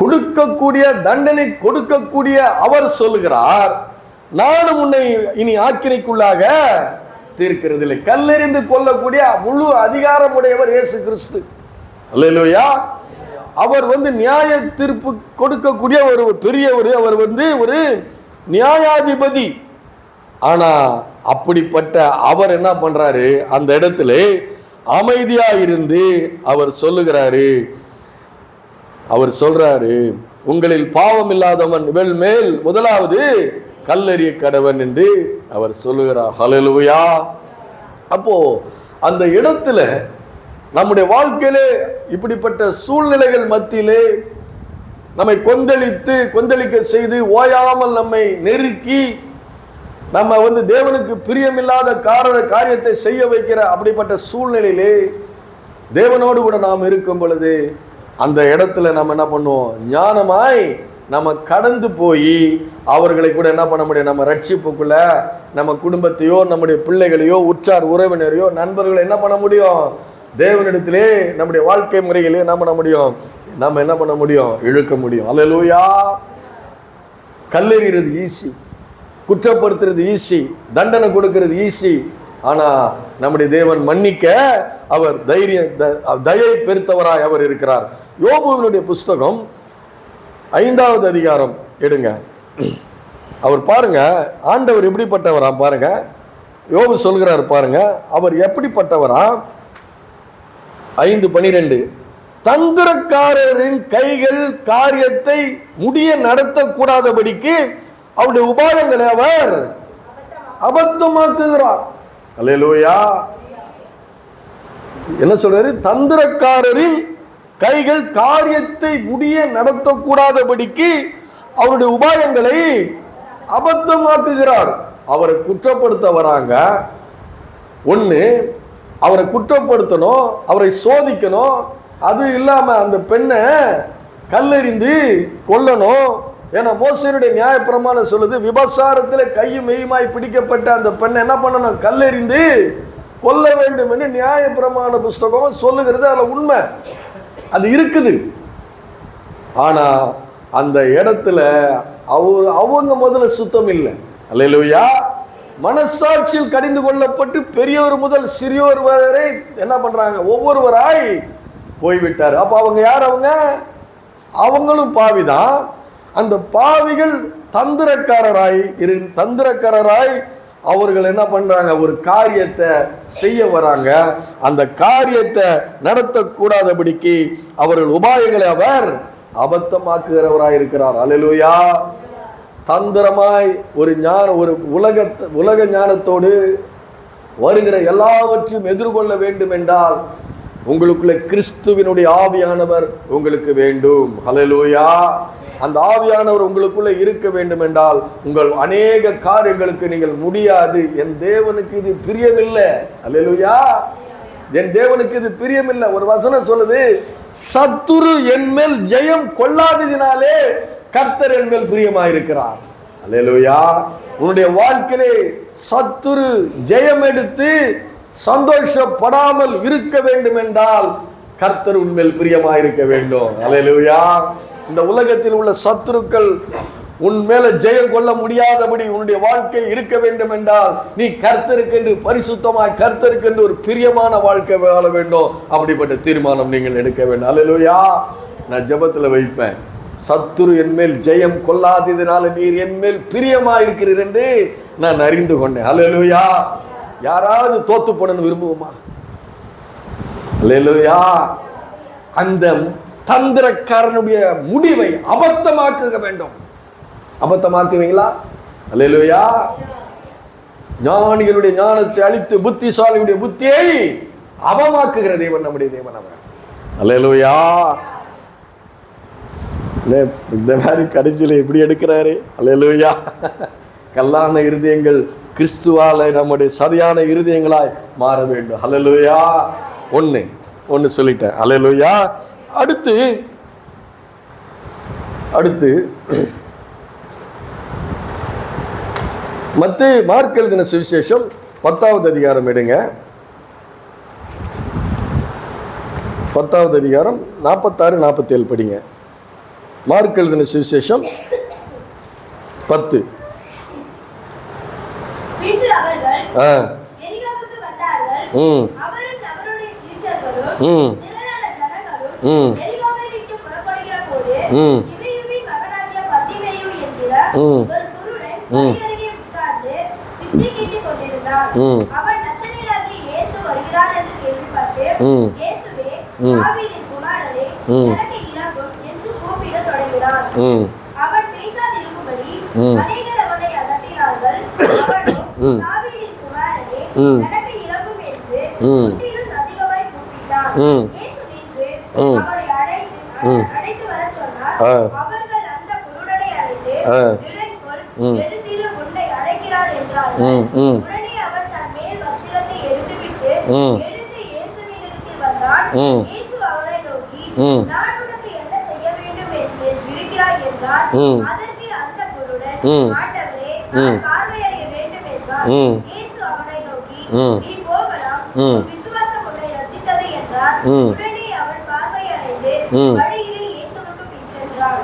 கொடுக்கக்கூடிய, தண்டனை கொடுக்கக்கூடிய அவர் சொல்லுகிறார், நானும் உன்னை இனி ஆக்கினைக்குள்ளாக தீர்க்கிறது இல்லை. கல்லெறிந்து கொள்ளக்கூடிய முழு அதிகாரம் உடையவர் இயேசு கிறிஸ்து. அல்லேலூயா. அவர் நியாய தீர்ப்பு கொடுக்கக்கூடிய ஒரு பெரியவர். அவர் ஒரு நியாயாதிபதி. ஆனா அப்படிப்பட்ட அவர் என்ன பண்றாரு, அந்த இடத்துல அமைதியா இருந்து அவர் சொல்றாரு, உங்களில் பாவம் இல்லாதவன் இவள் மேல் முதலாவது கல்லெறிய கடவன் என்று அவர் சொல்லுகிறார். ஹல்லேலூயா. அப்போ அந்த இடத்துல நம்முடைய வாழ்க்கையிலே இப்படிப்பட்ட சூழ்நிலைகள் மத்தியிலே நம்மை கொந்தளிக்க செய்து ஓயாமல் நம்மை நெருக்கி நம்ம தேவனுக்கு பிரியமில்லாத காரியத்தை செய்ய வைக்கிற அப்படிப்பட்ட சூழ்நிலையிலே தேவனோடு கூட நாம் இருக்கும் பொழுது அந்த இடத்துல நம்ம என்ன பண்ணுவோம், ஞானமாய் நம்ம கடந்து போய் அவர்களை கூட என்ன பண்ண முடியும், நம்ம ரட்சிப்புக்குள்ள நம்ம குடும்பத்தையோ நம்முடைய பிள்ளைகளையோ உற்றார் உறவினரையோ நண்பர்களை என்ன பண்ண முடியும், தேவனிடத்திலே நம்முடைய வாழ்க்கை முறைகளே என்ன பண்ண முடியும், நம்ம என்ன பண்ண முடியும், இழுக்க முடியும். அல்லேலூயா. கல்லெறிகிறது ஈஸி, குற்றப்படுத்துறது ஈஸி, தண்டனை கொடுக்கிறது ஈஸி. ஆனா நம்முடைய தேவன் மன்னிக்க அவர் தயை பெருத்தவராய் அவர் இருக்கிறார். யோபுவினுடைய புஸ்தகம் 5வது அதிகாரம் எடுங்க. அவர் பாருங்க, ஆண்டவர் எப்படிப்பட்டவரா பாருங்க. யோபு சொல்கிறார் பாருங்க, அவர் எப்படிப்பட்டவரா. 5:12 தந்திரக்காரரின் கைகள் காரியத்தை முடிய நடத்தக்கூடாதபடிக்கு அவருடைய உபாயங்களை அவர் அபத்தமாக்குகிறார். அல்லேலூயா. என்ன சொல்றாரு, தந்திரக்காரரின் கைகள் காரியத்தை முடிய நடத்தக்கூடாதபடிக்கு அவருடைய உபாயங்களை அபத்தமாக்குகிறார். அவரை குற்றப்படுத்த வராங்க. ஒண்ணு, அவரை குற்றப்படுத்தணும், அவரை சோதிக்கணும். அது இல்லாம அந்த பெண்ணை கல்லெறிந்து கொல்லணும். ஏன்னா மோசேயுடைய நியாயப்பிரமாணம் சொல்லுது, விபசாரத்தில் கையும் மெய்யுமாய் பிடிக்கப்பட்ட அந்த பெண்ணை என்ன பண்ணணும், கல்லெறிந்து கொல்ல வேண்டும் என்று நியாயப்பிரமாண புஸ்தகம் சொல்லுகிறது. அதுல உண்மை அது இருக்குது. ஆனா அந்த இடத்துல அவங்க முதல்ல சுத்தம் இல்லை. அல்லேலூயா. மனசாட்சியில் கடிந்து கொள்ளப்பட்டு பெரியவர் முதல் சிறியோர் வரை என்ன பண்றாங்க, ஒவ்வொருவராய் போய்விட்டார். அப்ப அவங்க யார், அவங்களும் பாவிதான். அந்த பாவிகள் தந்திரக்காரராய் அவர்கள் என்ன பண்றாங்க, ஒரு காரியத்தை செய்ய வராங்க. அந்த காரியத்தை நடத்தக்கூடாதபடிக்கு அவர்கள் உபாயங்களை அவர் அபத்தமாக்குகிறவராய் இருக்கிறார். அல்லேலூயா. தந்திரமாய் ஒரு உலக ஞானத்தோடு வருகிற எல்லாவற்றையும் எதிர்கொள்ள வேண்டும் என்றால் உங்களுக்குள்ள கிறிஸ்துவினுடைய ஆவியானவர் உங்களுக்கு வேண்டும். அல்லேலூயா. அந்த ஆவியானவர் உங்களுக்குள்ள இருக்க வேண்டும் என்றால் உங்கள் அநேக காரியங்களுக்கு நீங்கள் முடியாது. என் தேவனுக்கு இது பிரியமில்லை. அல்லேலூயா. என் தேவனுக்கு இது பிரியமில்லை. ஒரு வசனம் சொல்லுது, சத்துரு என் மேல் ஜெயம் கொள்ளாததினாலே கர்த்தர் என் மேல் பிரியமாயிருக்கிறார். அல்லேலூயா. உன்னுடைய வாழ்க்கையிலே சத்துரு ஜெயம் எடுத்து சந்தோஷப்படாமல் இருக்க வேண்டும் என்றால் கர்த்தர் உன்மேல் பிரியமாயிருக்க வேண்டும். அல்லேலூயா. இந்த உலகத்தில் உள்ள சத்துருக்கள் உன் மேல ஜெயம் கொள்ள முடியாதபடி உன்னுடைய வாழ்க்கை இருக்க வேண்டும் என்றால் நீ கர்த்தருக்கென்று பரிசுத்தமாய் கர்த்தருக்கென்று ஒரு பிரியமான வாழ்க்கை வாழ வேண்டும். அப்படிப்பட்ட தீர்மானம் நீங்கள் எடுக்க வேண்டும். அல்லேலூயா. நான் ஜெபத்துல வைப்பேன், சத்துரு என் மேல் ஜெயம் கொள்ளாததினால நீர் என் மேல் பிரியமாயிருக்கிறீர் என்று நான் அறிந்து கொண்டேன். அல்லேலூயா. யாராவது தோத்து போடணும் விரும்புவோமா? அல்லேலூயா. அந்த தந்திரக்காரனுடைய முடிவை அபத்தமாக்க வேண்டும். அபத்தமாக்குவீங்களா? அல்லேலூயா. ஞானிகளுடைய ஞானத்தை அழித்து புத்திசாலியுடைய புத்தியை அவமாக்குகிற தேவன் நம்முடைய தேவன் அவர். அல்லேலூயா. இந்த மாதிரி கடைசியில் எப்படி எடுக்கிறாரு? அல்லேலூயா. கல்லான இருதயங்கள் கிறிஸ்துவால நம்முடைய சரியான இருதயங்களாய் மாற வேண்டும். அல்லேலூயா. ஒன்று சொல்லிட்டேன். அல்லேலூயா. அடுத்து அடுத்து மத்தேயு மார்க் எழுதின சுவிசேஷம் 10வது அதிகாரம் எடுங்க. 10வது அதிகாரம் 46, 47 படிங்க. மார்க் எழுதின சுவிசேஷம் 10.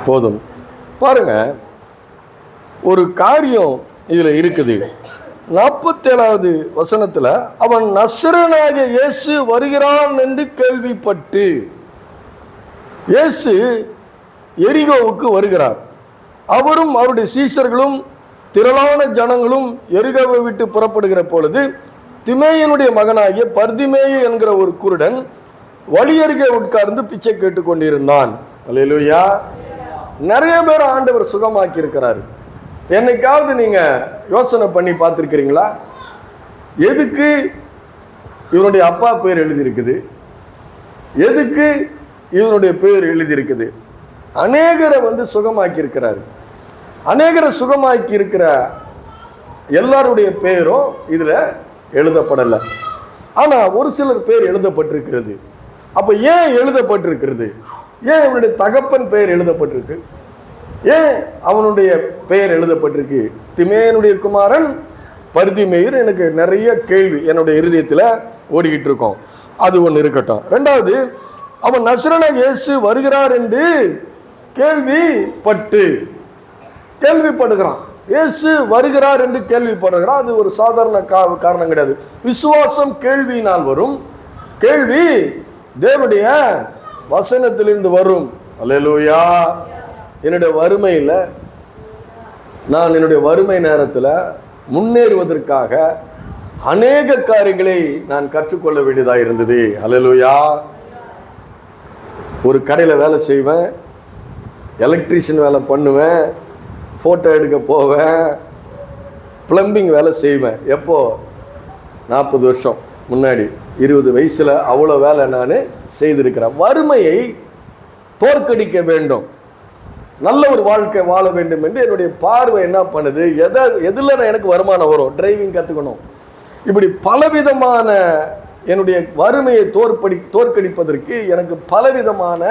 போதும். பாருங்க, ஒரு காரியம் இதுல இருக்குது. 47வது வசனத்துல, அவன் நசரேயனாகிய இயேசு வருகிறான் என்று கேள்விப்பட்டு, இயேசு எரிகோவுக்கு வருகிறார். அவரும் அவருடைய சீஷர்களும் திரளான ஜனங்களும் எரிகோவை விட்டு புறப்படுகிற பொழுது, திமேயினுடைய மகனாகிய பர்திமேயு என்கிற ஒரு குருடன் வழியருகே உட்கார்ந்து பிச்சை கேட்டுக் கொண்டிருந்தான். அல்லேலூயா. நிறைய பேர் ஆண்டவர் சுகமாக்கி இருக்கிறாரு. என்னைக்காவது நீங்க யோசனை பண்ணி பார்த்துருக்கிறீங்களா? எதுக்கு இவனுடைய அப்பா பேர் எழுதியிருக்குது, எதுக்கு இவனுடைய பேர் எழுதியிருக்குது? அநேகரை சுகமாக்கி இருக்கிறாரு. அநேகரை சுகமாக்கி இருக்கிற எல்லாருடைய பேரும் இதுல எழுதப்படலை. ஆனா ஒரு சிலர் பேர் எழுதப்பட்டிருக்கிறது. அப்ப ஏன் எழுதப்பட்டிருக்கிறது? ஏன் இவனுடைய தகப்பன் பெயர் எழுதப்பட்டிருக்கு? ஏன் அவனுடைய பெயர் எழுதப்பட்டிருக்கு? திமேயனுடைய குமாரன் பர்திமேயு. எனக்கு நிறைய கேள்வி என்னுடைய இருதயத்தில் ஓடிக்கிட்டு இருக்கோம். அது ஒன்று இருக்கட்டும். ரெண்டாவது, அவன் நசரேயனாகிய இயேசு வருகிறார் என்று கேள்விப்படுகிறான். இயேசு வருகிறார் என்று கேள்விப்படுகிறான். அது ஒரு சாதாரண காரணம் கிடையாது. விசுவாசம் கேள்வியினால் வரும், கேள்வி தேவனுடைய வசனத்திலிருந்து வரும். அல்லேலூயா. என்னுடைய வறுமையில், நான் என்னுடைய வறுமை நேரத்தில் முன்னேறுவதற்காக அநேக காரியங்களை நான் கற்றுக்கொள்ள வேண்டியதாக இருந்தது. அல்லேலூயா. ஒரு கடையில் வேலை செய்வேன், எலக்ட்ரீஷியன் வேலை பண்ணுவேன், ஃபோட்டோ எடுக்க போவேன், பிளம்பிங் வேலை செய்வேன். எப்போ? 40 வருஷம் முன்னாடி, 20 வயசில் அவ்வளோ வேலை நான் செய்திருக்கிறேன். வறுமையை தோற்கடிக்க வேண்டும், நல்ல ஒரு வாழ்க்கை வாழ வேண்டும் என்று என்னுடைய பார்வை என்ன பண்ணுது? எதில் எனக்கு வருமானம் வரும்? டிரைவிங் கற்றுக்கணும். இப்படி பலவிதமான என்னுடைய வறுமையை தோற்கடிப்பதற்கு எனக்கு பலவிதமான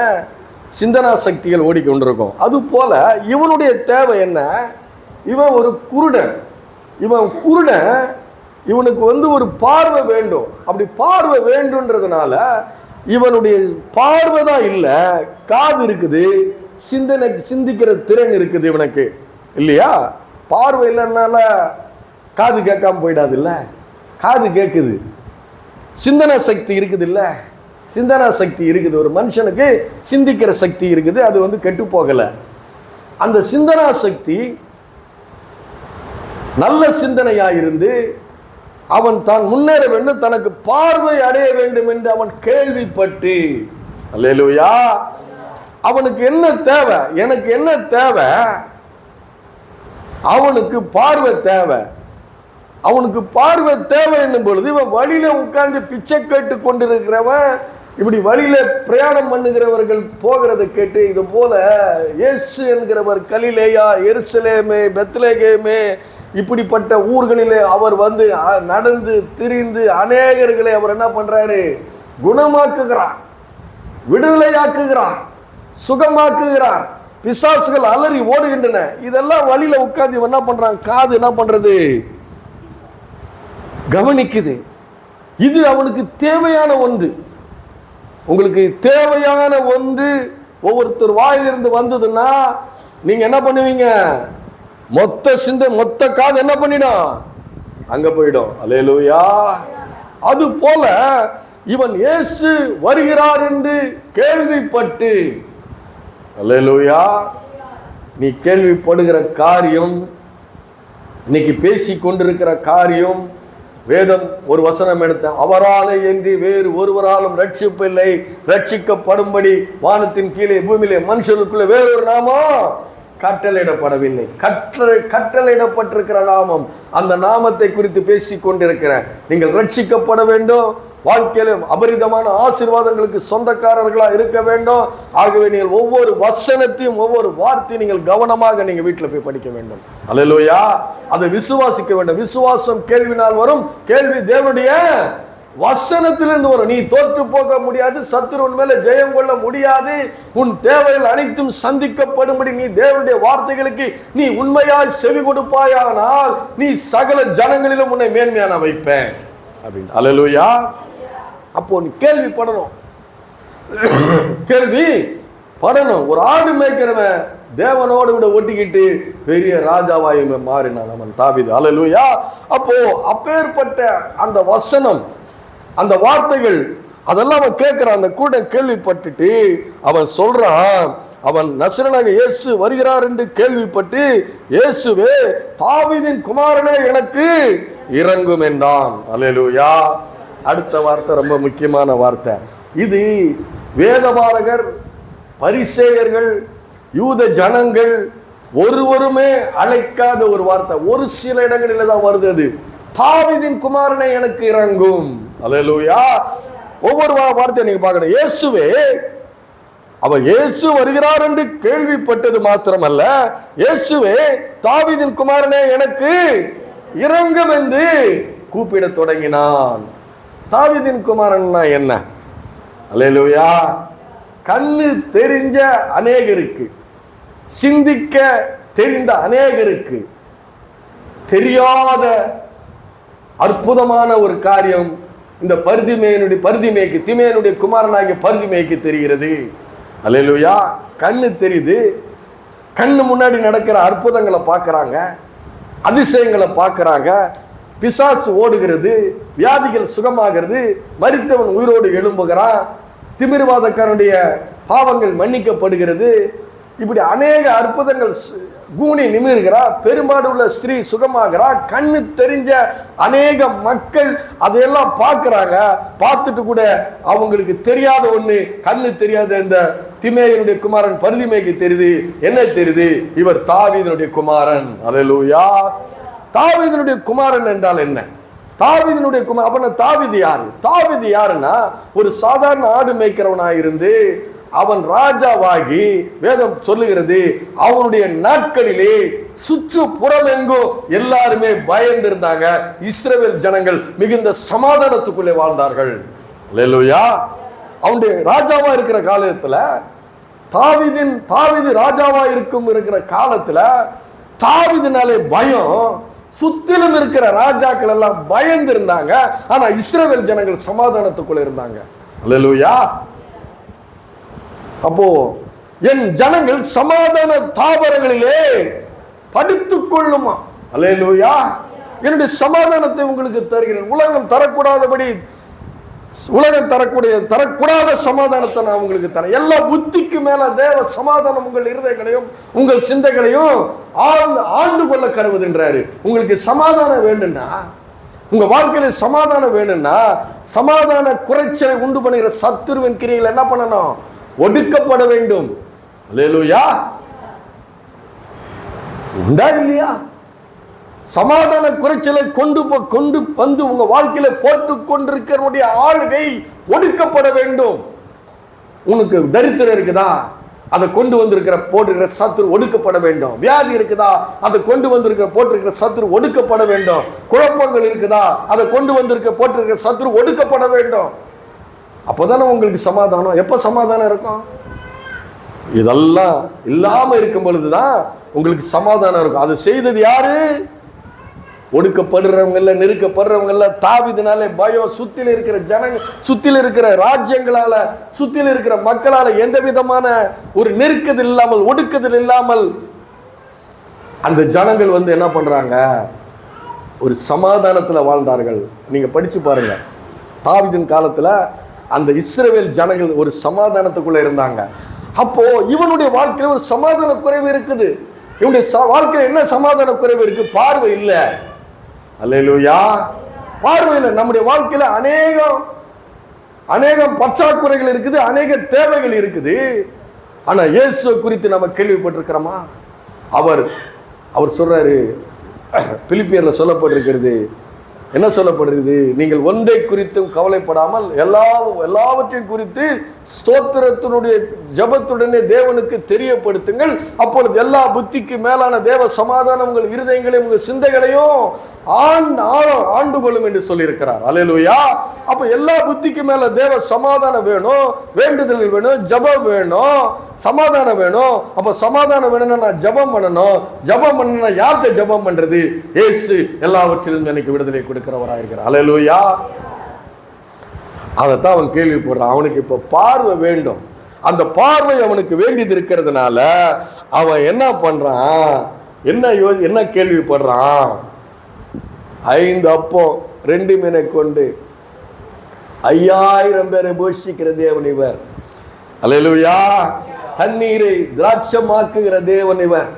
சிந்தனா சக்திகள் ஓடிக்கொண்டிருக்கும். அதுபோல இவனுடைய தேவை என்ன? இவன் ஒரு குருடன். இவனுக்கு ஒரு பார்வை வேண்டும். அப்படி பார்வை வேண்டும்ன்றதுனால இவனுடைய பார்வை தான் இல்லை, காது இருக்குது, சிந்திக்கிற திறன் இருக்குது இவனுக்கு, இல்லையா? பார்வை இல்லைன்னால காது கேட்காம போயிடாது இல்ல, காது கேட்குது. சிந்தனா சக்தி இருக்குது இல்ல, சிந்தனா சக்தி இருக்குது. ஒரு மனுஷனுக்கு சிந்திக்கிற சக்தி இருக்குது, அது கெட்டு போகலை. அந்த சிந்தனா சக்தி நல்ல சிந்தனையாயிருந்து அவன் தான் முன்னேற வேண்டும், தனக்கு பார்வை அடைய வேண்டும் என்று அவன் கேள்விப்பட்டு, அல்லேலூயா, அவனுக்கு என்ன தேவை? எனக்கு என்ன தேவை? அவனுக்கு பார்வை தேவை. அவனுக்கு பார்வை தேவை என்னும் பொழுது இவன் வழியில உட்கார்ந்து பிச்சை கேட்டு கொண்டிருக்கிறவன், இப்படி வழியில பிரயாணம் பண்ணுகிறவர்கள் போகிறதை கேட்டு, இது போல இயேசு என்கிறவர் கலிலேயா, எருசலேமே, பெத்லகேமே, இப்படிப்பட்ட ஊர்களிலே அவர் நடந்து திரிந்து அநேகர்களை அவர் என்ன பண்றாரு? குணமாக்குகிறார், விடுதலையாக்குகிறார், சுகமாக்குகிறார். பிசாசுகள் அலறி ஓடுகின்றன. இதெல்லாம் வழியில உட்கார்ந்து என்ன பண்றாங்க, காது என்ன பண்றது, கவனிக்குது. இது அவனுக்கு தேவையான ஒன்று. உங்களுக்கு தேவையான ஒன்று ஒவ்வொருத்தர் வாயிலிருந்து வந்ததுன்னா நீங்க என்ன பண்ணுவீங்க, மொத்த காது என்ன பண்ணிடும், அங்க போயிடும். அல்லேலூயா. அது போல இவன் இயேசு வருகிறார் என்று கேள்விப்பட்டு, அல்லேலூயா, நீ கேள்விப்படுகிற காரியம், இன்னைக்கு பேசி கொண்டிருக்கிற காரியம், வேதம் ஒரு வசனம் எடுத்த, அவராலே என்று வேறு ஒருவராலும் ரட்சிப்பில்லை, ரட்சிக்கப்படும்படி வானத்தின் கீழே பூமியிலே மனுஷருக்குள்ள வேறொரு நாமம் கட்டளையிடப்படவில்லை. கட்டளையிடப்பட்டிருக்கிற நாமம், அந்த நாமத்தை குறித்து பேசிக் கொண்டிருக்கிறேன். நீங்கள் ரட்சிக்கப்பட வேண்டும், வாழ்க்கையிலும் அபரிதமான ஆசீர்வாதங்களுக்கு சொந்தக்காரர்களா இருக்க வேண்டும். ஆகவே நீங்கள் ஒவ்வொரு வசனத்தையும் ஒவ்வொரு வார்த்தையும் நீங்கள் கவனமாக நீங்க வீட்டில் போய் படிக்க வேண்டும். அல்லேலூயா. அதை விசுவாசிக்க வேண்டும். விசுவாசம் கேள்வினால் வரும், கேள்வி தேவனுடைய வசனத்திலிருந்து வரும். நீ தோற்று போக முடியாது, சத்துருவின் மேல ஜெயம் கொள்ள முடியாது. உன் தேவைகள் அனைத்தும் சந்திக்கப்படும்படி நீ தேவனுடைய வார்த்தைகளுக்கு நீ உண்மையாய் செவி கொடுப்பாயானால் நீ சகல ஜனங்களிலும் உன்னை மேன்மையான வைப்பேன் அப்படின்னு. அல்லேலூயா. அப்போ நீ கேள்விப்படணும், கேள்வி படணும். ஒரு ஆடு மேய்க்கிறவன் தேவனோடு விட ஒட்டிக்கிட்டு பெரிய ராஜாவாய் மாறினான் அவன் தாவீது. அல்லேலூயா. அப்போ அப்பேற்பட்ட அந்த வசனம், அந்த வார்த்தைகள், அதெல்லாம் அவன் கேட்கிறான். அந்த கூட கேள்விப்பட்டுட்டு அவன் சொல்றான், அவன் நசரேயனாகிய இயேசு வருகிறார் என்று கேள்விப்பட்டு, இயேசுவே தாவீதின் குமாரனே எனக்கு இறங்கும் என்றான். அல்லேலூயா. அடுத்த வார்த்தை ரொம்ப முக்கியமான வார்த்தை. இது வேதபாரகர், பரிசேயர்கள், யூத ஜனங்கள் ஒருவருமே அழைக்காத ஒரு வார்த்தை. ஒரு சில இடங்களில் தான் வருது. அது தாவீதின் குமாரனை எனக்கு இறங்கும். அல்லேலூயா. ஒவ்வொரு வார்த்தையை நீங்க பார்க்கணும். இயேசுவே, அவர் இயேசு வருகிறார் என்று கேள்விப்பட்டது மாத்திரமல்ல, இயேசுவே தாவீதின் குமாரனே எனக்கு இறங்கும் என்று கூப்பிட தொடங்கினான். தாவீதின் குமாரன்னா என்ன? அல்லேலூயா. கண்ணு தெரிஞ்ச அநேகருக்கு, சிந்திக்க தெரிந்த அநேகருக்கு தெரியாத அற்புதமான ஒரு காரியம் இந்த பர்திமேக்கு திமேனுடைய குமாரனாகிய பர்திமேக்கு தெரிகிறது. அல்லேலூயா. கண்ணு தெரியுது, கண்ணு முன்னாடி நடக்கிற அற்புதங்களை பார்க்கறாங்க, அதிசயங்களை பார்க்கறாங்க, பிசாசு ஓடுகிறது, வியாதிகள் சுகமாகிறது, மரித்தவன் உயிரோடு எழும்புகிறான், திமிர்வாதக்காரனுடைய பாவங்கள் மன்னிக்கப்படுகிறது. இப்படி அநேக அற்புதங்கள். கூனி நிமிர்கிறா, பெரும்பாடு உள்ள ஸ்திரீ சுகமாகிறா. கண்ணு தெரிஞ்ச அநேக மக்கள் அதையெல்லாம் பார்க்கிறாங்க. பார்த்துட்டு கூட அவங்களுக்கு தெரியாத ஒண்ணு, கண்ணு தெரியாத இந்த திமேயனுடைய குமாரன் பர்திமேக்கு தெரியுது. என்ன தெரியுது? இவர் தாவீதினுடைய குமாரன். அல்லேலூயா. தாவீதினுடைய குமாரன் என்றால் என்ன? தாவீதினுடைய குமாரன். அப்ப தாவீது யாரு? தாவீது யாருன்னா ஒரு சாதாரண ஆடு மேய்க்கிறவனாயிருந்து அவன் ராஜாவாகி, வேதம் சொல்லுகிறது, அவனுடைய நாட்களிலே சுற்றுப்புறமெங்கும் எல்லாருமே பயந்திருந்தாங்க. இஸ்ரவேல் ஜனங்கள் மிகுந்த சமாதானத்துக்குள்ளே வாழ்ந்தார்கள். அல்லேலூயா. அவனுடைய ராஜாவா இருக்கிற காலத்துல, தாவீது ராஜாவா இருக்கிற காலத்துல தாவீதுனாலே பயம், சுத்திலும் இருக்கிற ராஜாக்கள் எல்லாம் பயந்து இருந்தாங்க. ஆனா இஸ்ரவேல் ஜனங்கள் சமாதானத்துக்குள்ள இருந்தாங்க. அல்லேலூயா. அப்போ என் ஜனங்கள் சமாதான தாவரங்களிலே படுத்துக் கொள்ளுமா. அல்லேலூயா. என்னுடைய சமாதானத்தை உங்களுக்கு தருகிறேன். உலகம் தரக்கூடாதபடி, உலகம் தரக்கூடாத சமாதானத்தை நான் உங்களுக்கு தரேன். எல்லா புத்திக்கு மேல தேவ சமாதானம் உங்கள் இருதயங்களையும் உங்கள் சிந்தைகளையும் ஆண்டு கொள்ள கருவுதுன்றாரு. உங்களுக்கு சமாதானம் வேணும்னா, உங்க வாழ்க்கையில சமாதானம் வேணும்னா, சமாதான குறைச்சலை உண்டு பண்ணுகிற சத்துருவின் கிரியைகள் என்ன பண்ணணும்? ஒடுக்கப்பட வேண்டும். அல்லேலூயா. உண்டா இல்லையா? சமாதான குறைச்சலை கொண்டு வந்து உங்க வாழ்க்கையில போட்டுக் கொண்டிருக்கிற ஆளுகை ஒடுக்கப்பட வேண்டும். உனக்கு தரித்திரம் இருக்குதா, அதை கொண்டு வந்திருக்கிற போட்டிருக்கிற சத்துரு ஒடுக்கப்பட வேண்டும். வியாதி இருக்குதா, அதை கொண்டு வந்திருக்கிற போட்டிருக்கிற சத்துரு ஒடுக்கப்பட வேண்டும். குழப்பங்கள் இருக்குதா, அதை கொண்டு வந்திருக்க போட்டிருக்கிற சத்துரு ஒடுக்கப்பட வேண்டும். அப்போதானே உங்களுக்கு சமாதானம். எப்போ சமாதானம் இருக்கும்? இதெல்லாம் இல்லாம இருக்கும் பொழுதுதான் உங்களுக்கு சமாதானம் இருக்கும். அது செய்தது யாரு? ஒடுக்கப்படுறவங்கல்ல, நெருக்கப்படுறவங்கல்ல. தாவீதுனாலே பயம், சுத்தில இருக்கிற ஜனங்க, சுத்தில இருக்கிற ராஜ்யங்களால, சுத்தில இருக்கிற மக்களால எந்த விதமான ஒரு நெருக்கத்தில் இல்லாமல், ஒடுக்குதல் இல்லாமல் அந்த ஜனங்கள் வந்து என்ன பண்றாங்க? ஒரு சமாதானத்துல வாழ்ந்தார்கள். நீங்க படிச்சு பாருங்க, தாவீதின் காலத்துல அந்த இஸ்ரவேல் ஜனங்கள் ஒரு சமாதானத்துக்குள்ள இருந்தாங்க. அப்போ இவனுடைய வாழ்க்கையில ஒரு சமாதான குறைவு இருக்குது. இவனுடைய வாழ்க்கையில என்ன சமாதான குறைவு இருக்கு? பார்வை இல்லை. அல்லேலூயா. பார்வை இல்லை. நம்முடைய வாழ்க்கையில அநேகம் பற்றாக்குறைகள் இருக்குது, அநேக தேவைகள் இருக்குது. ஆனா இயேசுவை குறித்து நம்ம கேள்விப்பட்டிருக்கிறோமா? அவர் சொல்றாரு, பிலிப்பியர்ல சொல்லப்பட்டிருக்கிறது, என்ன சொல்லப்படுகிறது? நீங்கள் ஒன்றை குறித்தும் கவலைப்படாமல் எல்லாவற்றையும் குறித்து ஸ்தோத்திரத்தினுடைய ஜபத்துடனே தேவனுக்கு தெரியப்படுத்துங்கள். அப்பொழுது எல்லா புத்திக்கு மேலான தேவ சமாதானம் உங்கள் இருதயங்களையும் உங்கள் சிந்தைகளையும் ஆண்டு கொள்ளும் என்று சொல்லியிருக்கிறார். அல்லேலூயா. அப்ப எல்லா புத்திக்கு மேல தேவ சமாதானம் வேணும், வேண்டுதல் வேணும், ஜபம் வேணும், சமாதானம் வேணும். அப்ப சமாதானம் வேணும்னா நான் ஜபம் பண்ணணும். ஜபம் பண்ணா யார்கிட்ட ஜபம் பண்றது? இயேசு எல்லாவற்றிலும் எனக்கு விடுதலை கொடுக்கிறவராயிருக்கிறார். அல்லேலூயா. அதைத்தான் அவன் கேள்விப்படுறான். அவனுக்கு இப்ப பார்வை வேண்டும். அந்த பார்வை அவனுக்கு வேண்டியது இருக்கிறதுனால அவன் என்ன பண்றான்? என்ன கேள்விப்படுறான்? 5 அப்பம் 2 மீனை கொண்டு 5000 பேரை போஷிக்கிற தேவன் இவர். அல்லேலூயா. தண்ணீரை திராட்சமாக்குகிற தேவன் இவர்.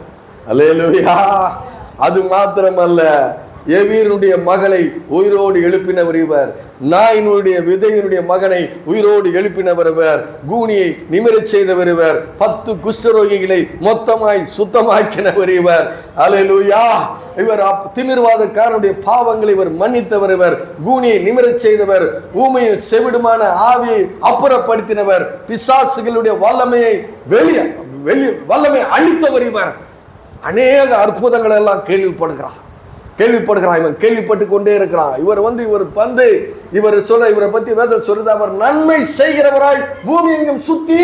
அல்லேலூயா. அது மாத்திரமல்ல, எவீருடைய மகளை உயிரோடு எழுப்பினவர் இவர். நாயினுடைய விதையினுடைய மகனை உயிரோடு எழுப்பினவர் இவர். கூனியை நிமிரச் செய்தவர் இவர். 10 குஷ்டரோகிகளை மொத்தமாய் சுத்தமாக்கினவர் இவர். அல்லேலூயா. இவர் திமிர்வாதக்காரனுடைய பாவங்களை இவர் மன்னித்தவர் இவர். கூனியை நிமிரச் செய்தவர். ஊமையை செவிடுமான ஆவியை அப்புறப்படுத்தினவர். பிசாசுகளுடைய வல்லமையை வல்லமையை அழித்தவர் இவர். அநேக அற்புதங்கள் எல்லாம் கேள்விப்படுகிறான். இவன் கேள்விப்பட்டு கொண்டே இருக்கிறான். இவரை பத்தி வேதம் சொல்லுது, அவர் நன்மை செய்கிறவராய் பூமி எங்கும் சுத்தி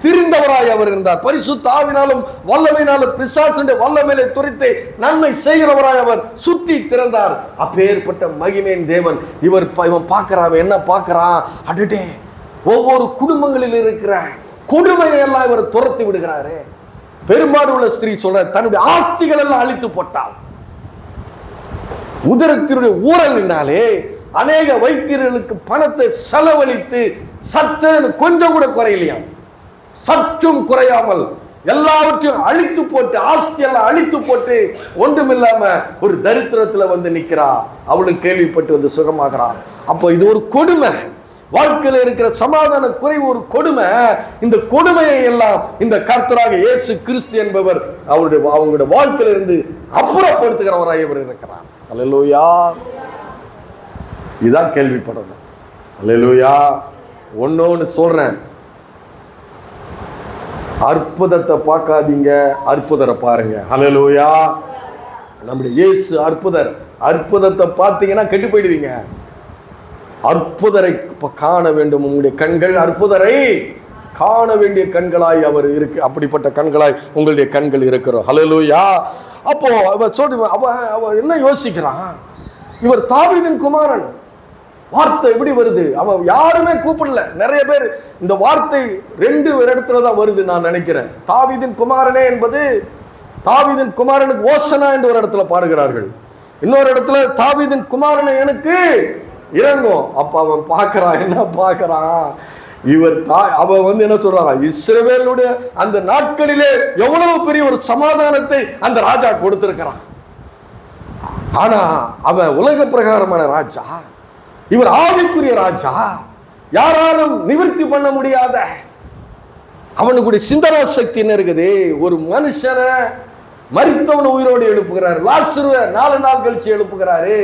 திரிந்தவராய் அவர் இருந்தார். பரிசுத்த ஆவினாலும் வல்லமையினாலும் பிசாசுடைய வல்லமையை துரித்து நன்மை செய்கிறவராய் அவர் சுத்தி திறந்தார். அப்பேற்பட்ட மகிமையின் தேவன் இவன் பார்க்கிறான். என்ன பார்க்கிறான்? அடடே, ஒவ்வொரு குடும்பங்களில் இருக்கிற கொடுமையை எல்லாம் இவர் துரத்தி விடுகிறாரு. பெரும்பாடு உள்ள ஸ்திரீ சொல்ற, தன்னுடைய ஆஸ்திகள் எல்லாம் அழித்து போட்டாள். உதரத்தினுடைய ஊழலினாலே அநேக வைத்தியர்களுக்கு பணத்தை செலவழித்து சற்று கொஞ்சம் கூட குறையிலையாம், சற்றும் குறையாமல் எல்லாவற்றையும் அழித்து போட்டு, ஆஸ்தி எல்லாம் அழித்து போட்டு ஒன்றுமில்லாம ஒரு தரித்திரத்துல வந்து நிக்கிறா. அவளும் கேள்விப்பட்டு வந்து சுகமாகிறா. அப்போ இது ஒரு கொடுமை. வாழ்க்கையில் இருக்கிற சமாதான குறைவு ஒரு கொடுமை. இந்த கொடுமையை எல்லாம் இந்த கர்த்தராக இயேசு கிறிஸ்து என்பவர் அவங்களுடைய வாழ்க்கையில இருந்து அப்புறப்படுத்துகிறவராக இவர் இருக்கிறார். அல்லேலூயா. இதான் கேள்விப்படணும். அல்லேலூயா. ஒன்னொன்னு சொல்றேன், அற்புதத்தை பார்க்காதீங்க, அற்புதரை பாருங்க. அல்லேலூயா. நம்முடைய இயேசு அற்புதர். அற்புதத்தை பார்த்தீங்கன்னா கெட்டு போயிடுவீங்க. அற்புதரை காண வேண்டும். உங்களுடைய கண்கள் அற்புதரை காண வேண்டிய கண்களாய் அவர் இருக்கு. அப்படிப்பட்ட கண்களாய் உங்களுடைய கண்கள் இருக்கிறோம். ஹல்லேலூயா. அப்போ அவன் என்ன யோசிக்கிறான்? இவர் தாவீதின் குமாரன். வார்த்தை எப்படி வருது? அவன் யாருமே கூப்பிடல. நிறைய பேர் இந்த வார்த்தை 2 இடத்துல தான் வருது நான் நினைக்கிறேன். தாவீதின் குமாரனே என்பது, தாவீதின் குமாரனுக்கு ஓசனா என்று ஒரு இடத்துல பாடுகிறார்கள். இன்னொரு இடத்துல தாவீதின் குமாரனை எனக்கு இறங்கும். அப்ப அவன் பார்க்கிறான். என்ன பார்க்கிறான்? அவன் என்ன சொல்றான்? இஸ்ரவேலுடைய அந்த நாட்களிலே எவ்வளவு பெரிய ஒரு சமாதானத்தை அந்த ராஜா கொடுத்திருக்கிறான். ஆனா அவன் உலக பிரகாரமான ராஜா, இவர் ஆவிக்குரிய ராஜா. யாராலும் நிவர்த்தி பண்ண முடியாத அவனுக்குடைய சிந்தனா சக்தி என்ன இருக்குது? ஒரு மனுஷனை மரித்தவனை உயிரோடு எழுப்புகிறார். லாசருவை 4 நாள் கழிச்சு எழுப்புகிறாரு.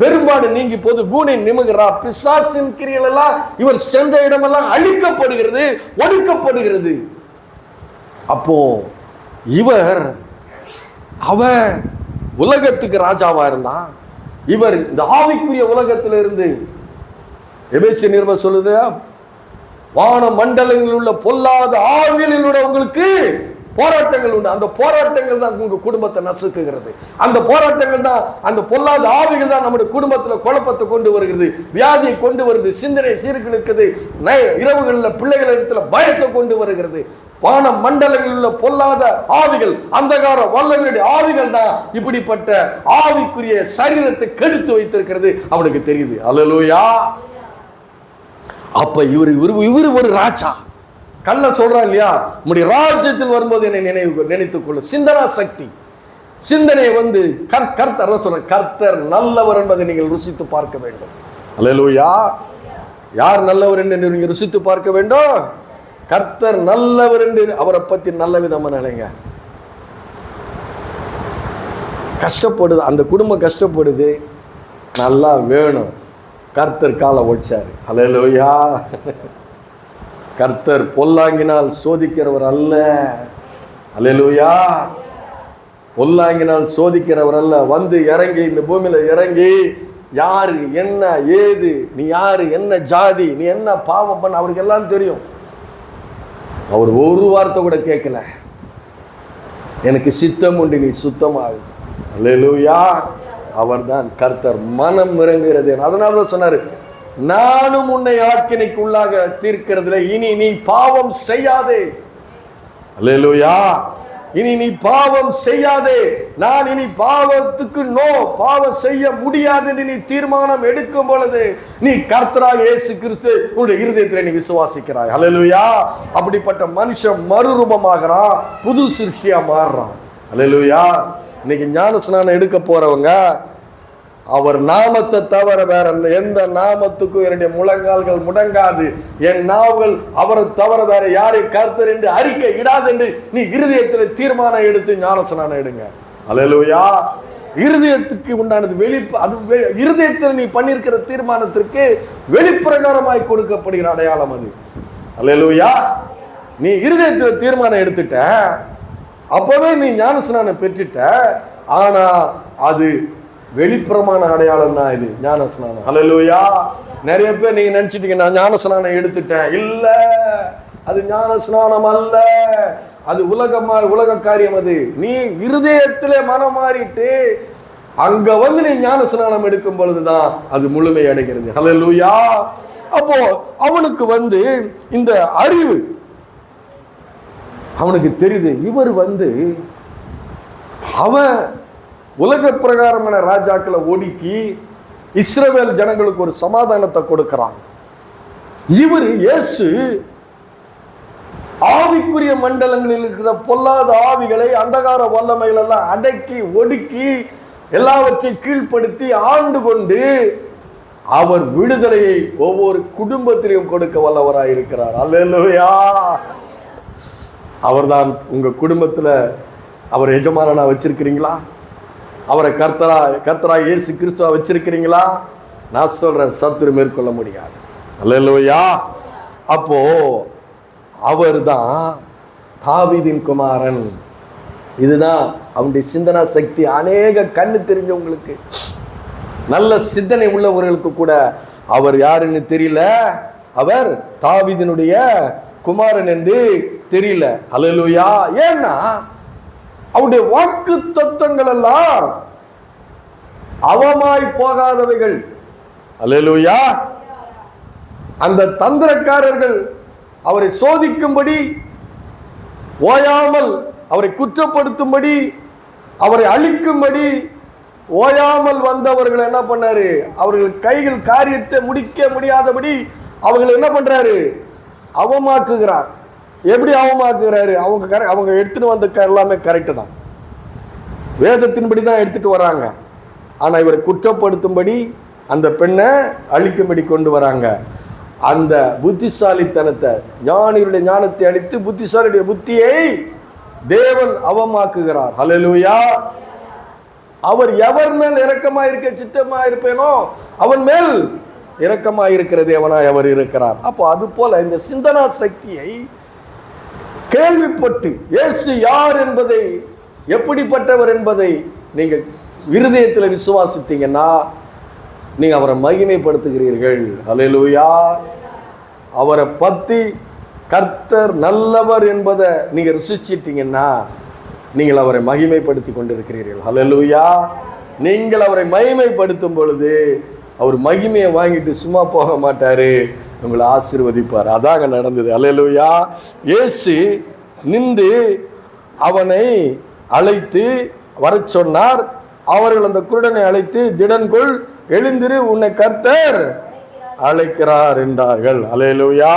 பெரும்பாடு நீங்கி போது, கூனி நிமிகிறா. பிசாசின் கிரியல் எல்லாம் இவர் சென்ற இடமெல்லாம் அழிக்கப்படுகிறது, ஒடுக்கப்படுகிறது. அப்போ அவன் உலகத்துக்கு ராஜாவா இருந்தான். இவர் இந்த ஆவிக்குரிய உலகத்திலிருந்து, எபேசிய நிருபம் சொல்லுது, வான மண்டலங்களில் உள்ள பொல்லாத ஆவிகளில் உங்களுக்கு போராட்டங்கள் உண்டு. அந்த போராட்டங்கள் தான் உங்க குடும்பத்தை நசுக்குகிறது. அந்த போராட்டங்கள் தான், அந்த பொல்லாத ஆவிகள் தான் நம்முடைய குடும்பத்தில் குழப்பத்தை கொண்டு வருகிறது, வியாதியை கொண்டு வருது, சிந்தனை சீர்குலைக்குது, இரவுகளில் பிள்ளைகள் இடத்துல பயத்தை கொண்டு வருகிறது. வான மண்டலங்களில் உள்ள பொல்லாத ஆவிகள், அந்தகார வல்லவருடைய ஆவிகள் தான் இப்படிப்பட்ட ஆவிக்குரிய சரீரத்தை கெடுத்து வைத்திருக்கிறது. அவனுக்கு தெரியுது. அல்லேலூயா. அப்ப இவரு ஒரு ராஜா. கல்ல சொல்றான் இல்லையா, உம்முடைய ராஜ்யத்தில் வரும்போது என்னை நினைத்துக் கொள்ள. சிந்தனா சக்தி, சிந்தனை கர்த்தர் சொல்ற, கர்த்தர் நல்லவர் என்பதை நீங்கள் ருசித்து பார்க்க வேண்டும். அல்லேலூயா. யார் நல்லவர் என்று நீங்க ருசித்து பார்க்க வேண்டும்? கர்த்தர் நல்லவர் என்று அவரை பத்தி நல்ல விதமா நினைங்க. கஷ்டப்படுது, அந்த குடும்பம் கஷ்டப்படுது, நல்லா வேணும். கர்த்தர் காலை ஒடிச்சாரு. அல்லேலூயா. கர்த்தர் பொல்லாங்கினால் சோதிக்கிறவர் அல்ல. அல்லேலூயா. பொல்லாங்கினால் சோதிக்கிறவர் அல்ல. இறங்கி இந்த பூமியில இறங்கி, யாரு என்ன ஏது, நீ யாரு, என்ன ஜாதி, நீ என்ன பாவம் பண்ண, அவருக்கு எல்லாம் தெரியும். அவர் ஒரு வார்த்தை கூட கேட்கல. எனக்கு சித்தம் உண்டு, நீ சுத்தமாகு. அல்லேலூயா. அவர்தான் கர்த்தர். மனம் இறங்குகிறது. அதனாலதான் சொன்னாரு, நானும் உன்னை ஆக்கினைக்கு உள்ளாக தீர்க்கிறதுல இனி நீ பாவம் செய்யாதே. அல்லேலூயா. இனி நீ பாவம் செய்யாதே. நான் இனி பாவத்துக்கு பாவம் செய்ய முடியாது என்று நீ தீர்மானம் எடுக்கும் பொழுது நீ கர்த்தராக இயேசு கிறிஸ்து உன்னுடைய இருதயத்தில் நீ விசுவாசிக்கிறாய். அல்லேலூயா. அப்படிப்பட்ட மனுஷன் மறுரூபமாகறான், புது சிருஷ்டியா மாறுறான். அல்லேலூயா. இன்னைக்கு ஞான ஸ்நானம் எடுக்க போறவங்க, அவர் நாமத்தை தவிர வேற எந்த நாமத்துக்கும் என்னுடைய முழங்கால்கள் முடங்காது, என் நாவுகள் அவரை தவிர வேற யாரை கர்த்தர் என்று அறிக்கை இடாது என்று நீ இருதயத்தில் தீர்மானம் எடுத்து ஞானஸ்நானம் எடுங்க. அல்லேலூயா. இருதயத்துக்கு உண்டானது இருதயத்தில் நீ பண்ணிருக்கிற தீர்மானத்திற்கு வெளிப்பிரகாரமாய் கொடுக்கப்படுகிற அடையாளம் அது. அல்லேலூயா. நீ இருதயத்தில் தீர்மானம் எடுத்துட்ட, அப்பவே நீ ஞானஸ்நானம் பெற்றுட்ட. ஆனா அது வெளிப்புறமான அடையாளம் தான் இது, ஞானஸ்நானம். அல்லேலூயா. நிறைய பேர் நீங்க நினைச்சிட்டீங்க, நான் ஞானஸ்நானம் எடுத்துட்டேன். இல்ல, அது ஞானஸ்நானம் அல்ல, அது உலக காரியம். அது நீ இருதயத்திலே மனம் மாறிட்டு அங்க நீ ஞானஸ்நானம் எடுக்கும் பொழுதுதான் அது முழுமை அடைகிறது. அல்லேலூயா. அப்போ அவனுக்கு இந்த அறிவு அவனுக்கு தெரியுது. இவர் அவன் உலக பிரகாரமான ராஜாக்களை ஒடுக்கி இஸ்ரவேல் ஜனங்களுக்கு ஒரு சமாதானத்தை கொடுக்கிறான். இவர் இயேசு ஆவிக்குரிய மண்டலங்களில் இருக்கிற பொல்லாத ஆவிகளை, அந்தகார வல்லமைகள் எல்லாம் அடக்கி ஒடுக்கி எல்லாவற்றையும் கீழ்ப்படுத்தி ஆண்டு கொண்டு அவர் விடுதலையை ஒவ்வொரு குடும்பத்திலையும் கொடுக்க வல்லவராய் இருக்கிறார். அல்லேலூயா. அவர்தான் உங்க குடும்பத்துல அவர் எஜமானனா வச்சிருக்கிறீங்களா? அவரை கர்த்தரா இயேசு கிறிஸ்துவா வச்சிருக்கிறீங்களா? நான் சொல்றேன், சத்துரு மேற்கொள்ள முடியாது. அல்லேலூயா. அப்போ அவர் தான் தாவீதின் குமாரன். இதுதான் அவனுடைய சிந்தனா சக்தி. அநேக கண்ணு தெரிஞ்சவங்களுக்கு, நல்ல சிந்தனை உள்ளவர்களுக்கு கூட அவர் யாருன்னு தெரியல, அவர் தாவீதினுடைய குமாரன் என்று தெரியல. அல்லேலூயா. ஏன்னா அவருடைய வாக்கு தத்தங்கள் எல்லாம் அவமாய் போகாதவைகள். அல்லேலூயா. அந்த தந்திரக்காரர்கள் அவரை சோதிக்கும்படி, ஓயாமல் அவரை குற்றப்படுத்தும்படி, அவரை அழிக்கும்படி ஓயாமல் வந்தவர்கள் என்ன பண்ணாரு? அவர்கள் கைகள் காரியத்தை முடிக்க முடியாதபடி அவங்களை என்ன பண்றாரு? அவமாக்குகிறார். எப்படி அவமாக்குறாரு? அவங்க எடுத்துட்டு வந்த எல்லாமே கரெக்டு தான், வேதத்தின்படி தான் எடுத்துட்டு வராங்க. ஆனா இவரை குற்றப்படுத்தும்படி, அந்த பெண்ணை அழிக்கும்படி கொண்டு வராங்க. அந்த புத்திசாலித்தனத்தை, ஞானியுடைய ஞானத்தை அழித்து புத்திசாலியுடைய புத்தியை தேவன் அவமாக்குகிறார். அல்லேலூயா. அவர் எவர் மேல் இரக்கமாயிருக்க சித்தமாயிருப்பேனோ அவன் மேல் இரக்கமாயிருக்கிற தேவனாய் அவர் இருக்கிறார். அப்போ அது போல இந்த சிந்தனா சக்தியை கேள்விப்பட்டு இயேசு யார் என்பதை, எப்படிப்பட்டவர் என்பதை நீங்க இருதயத்தில் விசுவாசித்தீங்கன்னா நீங்க அவரை மகிமைப்படுத்துகிறீர்கள். அல்லேலூயா. அவரை பத்தி கர்த்தர் நல்லவர் என்பதை நீங்க ருசிச்சிட்டீங்கன்னா நீங்கள் அவரை மகிமைப்படுத்தி கொண்டிருக்கிறீர்கள். ஹல்லேலூயா. நீங்கள் அவரை மகிமைப்படுத்தும் பொழுது அவர் மகிமையை வாங்கிட்டு சும்மா போக மாட்டாரு, உங்களை ஆசீர்வதிப்பார். அதாங்க நடந்தது. ஹல்லேலூயா. இயேசு நின்று அவனை அழைத்து வர சொன்னார். அவர்கள் அந்த குருடனை அழைத்து, திடன்கொள், எழுந்திரு, உன்னை கர்த்தர் அழைக்கிறார் என்றார்கள். ஹல்லேலூயா.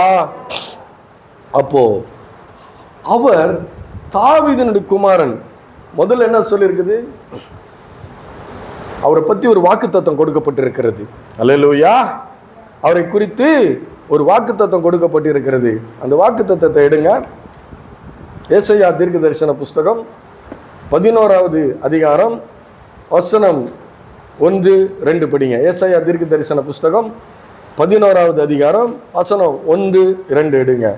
அப்போ அவர் தாவீதினுடைய குமாரன். முதல்ல என்ன சொல்லியிருக்குது? அவரை பத்தி ஒரு வாக்குத்தத்தம் கொடுக்கப்பட்டிருக்கிறது. ஹல்லேலூயா. அவரை குறித்து ஒரு வாக்குத்தத்தம் கொடுக்கப்பட்டிருக்கிறது. அந்த வாக்குத்தத்தத்தை எடுங்க. ஏசாயா தீர்க்கதரிசன புஸ்தகம் 11வது அதிகாரம் வசனம் 1-2 படிங்க. ஏசாயா தீர்க்கதரிசன புஸ்தகம் 11வது அதிகாரம் வசனம் 1-2 எடுங்க.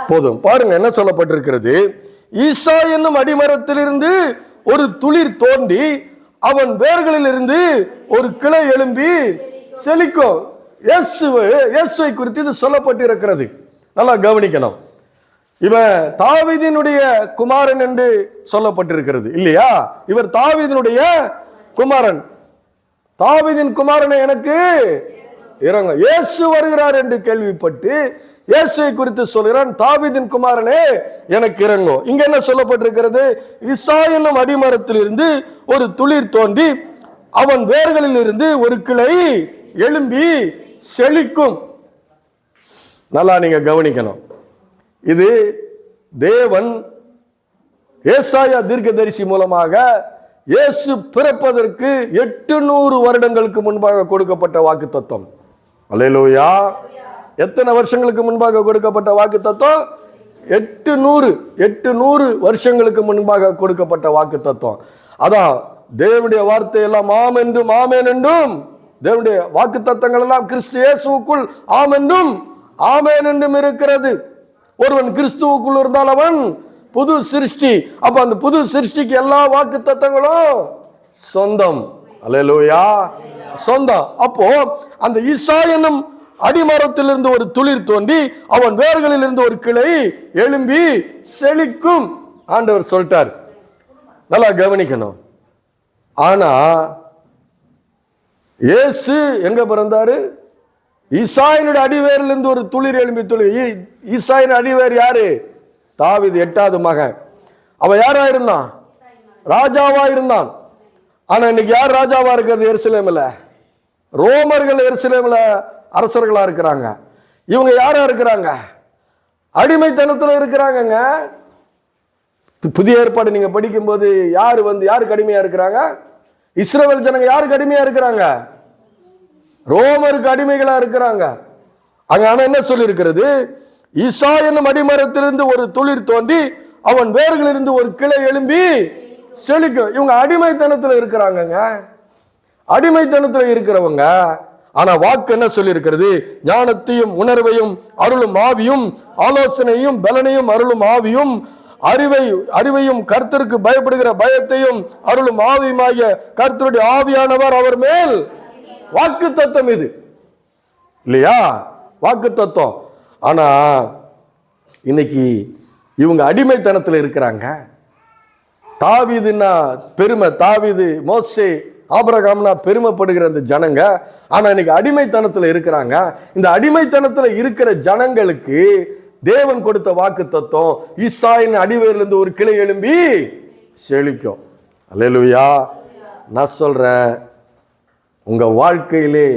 போதும், பாருங்க என்ன சொல்லப்பட்டிருக்கிறது. ஈசா என்னும் அடிமரத்திலிருந்து ஒரு துளிர் தோண்டி அவன் வேர்களில் இருந்து ஒரு கிளை எழும்பி செழிக்கும். இயேசுவை குறித்து இது சொல்லப்பட்டிருக்கிறது. நல்லா கவனிக்கணும். இவன் தாவீதினுடைய குமாரன் என்று சொல்லப்பட்டிருக்கிறது இல்லையா? இவர் தாவீதினுடைய குமாரன். தாவீதின் குமாரனை எனக்கு இறங்க. இயேசு வருகிறார் என்று கேள்விப்பட்டு இயேசுவை குறித்து சொல்கிறான், தாவீதின் குமாரனே எனக்கு இறங்கும். இங்க என்ன சொல்லப்பட்டிருக்கிறது? ஈசா என்னும் அடிமரத்தில் இருந்து ஒரு துளிர் தோண்டி அவன் வேர்களில் இருந்து ஒரு கிளை எழும்பி செழிக்கும். நல்லா நீங்க கவனிக்கணும். இது தேவன் ஏசாயா தீர்க்கதரிசி மூலமாக இயேசு பிறப்பதற்கு 800 வருடங்களுக்கு முன்பாக கொடுக்கப்பட்ட வாக்குத்தத்தம். அல்லேலூயா. எத்தனை வருஷங்களுக்கு முன்பாக கொடுக்கப்பட்ட வாக்குத்தத்தம்? 800 வருஷங்களுக்கு முன்பாக கொடுக்கப்பட்ட வாக்குத்தத்தம். அதான் தேவனுடைய வார்த்தை எல்லாம் ஆம் என்றும் ஆமென் என்றும், தேவனுடைய வாக்குத்தத்தங்கள் எல்லாம் கிறிஸ்து இயேசுவுக்குள் ஆம் என்றும் ஆமென் என்றும் இருக்கிறது. ஒருவன் கிறிஸ்துவுக்குள் இருந்தால் அவன் புது சிருஷ்டி. அப்ப அந்த புது சிருஷ்டிக்கு எல்லா வாக்குத்தத்தங்களும் சொந்தம். அல்லேலூயா. சொந்தம். அப்போ அந்த ஈசா என்னும் அடிமரத்திலிருந்து ஒரு துளிர் தோண்டி அவன் வேர்களில் இருந்து ஒரு கிளை எழும்பி செழிக்கும் ஆண்டவர் சொல்லிட்டார். நல்லா கவனிக்கணும். ஆனா இயேசு எங்க பிறந்தாரு? ஈசாயினுடைய அடிவேரில் இருந்து ஒரு துளிர் எழும்பி ஈசாயின் அடிவேர் யாரு? தாவீது 8வது மகன். அவன் யாரா இருந்தான்? ராஜாவா இருந்தான். ஆனா இன்னைக்கு யார் ராஜாவா இருக்கிறது? எருசலேம்ல ரோமர்கள் எருசலேம்ல அரசர்களா இருக்கிறாங்க. இவங்க யாரா இருக்கிறாங்க? அடிமைத்தனத்துல இருக்கிறாங்க. புதிய ஏற்பாடு நீங்க படிக்கும் போது யாருக்கு அடிமையா இருக்கிறாங்க? இஸ்ரவேல் ஜனங்க யாருக்கு அடிமையா இருக்கிறாங்க? ரோமருக்கு அடிமைகளா இருக்கிறாங்க. அங்க ஆனா என்ன சொல்லி இருக்கிறது? ஈசா என்னும் அடிமரத்திலிருந்து ஒரு துளிர் தோண்டி அவன் வேர்களிலிருந்து ஒரு கிளை எழும்பி செழிக்கும். இவங்க அடிமைத்தனத்துல இருக்கிறாங்க. அடிமைத்தனத்துல இருக்கிறவங்க. ஆனா வாக்கு என்ன சொல்லி இருக்கிறது? ஞானத்தையும் உணர்வையும் அருளும் ஆவியும், ஆலோசனையும் பலனையும் அருளும் ஆவியும், அறிவையும் கர்த்தருக்கு பயப்படுகிற பயத்தையும் அருளும் ஆவியுமாகிய கர்த்தருடைய ஆவியானவர் அவர் மேல். வாக்கு தத்துவம் இது இல்லையா? வாக்கு தத்துவம். ஆனா இன்னைக்கு இவங்க அடிமைத்தனத்தில் இருக்கிறாங்க. தாவீதுன்னா பெருமை, தாவீது, மோசே, ஆபிரகாம்னா பெருமைப்படுகிற அந்த ஜனங்க. ஆனா இன்னைக்கு அடிமைத்தனத்தில் இருக்கிறாங்க. இந்த அடிமைத்தனத்தில் இருக்கிற ஜனங்களுக்கு தேவன் கொடுத்த வாக்கு தத்துவம் ஈசாயின் அடிவேரிலிருந்து ஒரு கிளை எழும்பி செழிக்கும். அல்லேலூயா. நான் சொல்றேன், உங்க வாழ்க்கையிலே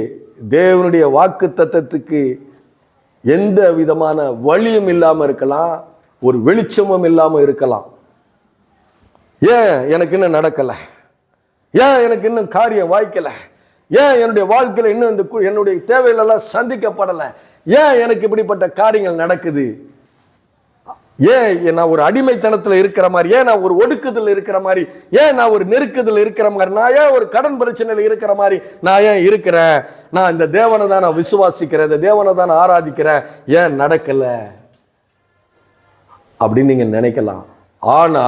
தேவனுடைய வாக்கு தத்தத்துக்கு எந்த விதமான வழியும் இல்லாம இருக்கலாம், ஒரு வெளிச்சமும் இல்லாம இருக்கலாம். ஏன் எனக்கு இன்னும் நடக்கல? ஏன் எனக்கு இன்னும் காரியம் வாய்க்கல? ஏன் என்னுடைய வாழ்க்கையில இன்னும் இந்த என்னுடைய தேவைகள் எல்லாம் சந்திக்கப்படலை? ஏன் எனக்கு இப்படிப்பட்ட காரியங்கள் நடக்குது? ஏன் நான் ஒரு அடிமைத்தனத்துல இருக்கிற மாதிரி, ஏன் நான் ஒரு ஒடுக்குதல் இருக்கிற மாதிரி, ஏன் நான் ஒரு நெருக்குதல் இருக்கிற மாதிரி, நான் ஏன் ஒரு கடன் பிரச்சனையில் இருக்கிற மாதிரி நான் ஏன் இருக்கிறேன்? நான் இந்த தேவனை தான் நான் விசுவாசிக்கிறேன், இந்த தேவனை தான் நான் ஆராதிக்கிறேன், ஏன் நடக்கல அப்படின்னு நீங்க நினைக்கலாம். ஆனா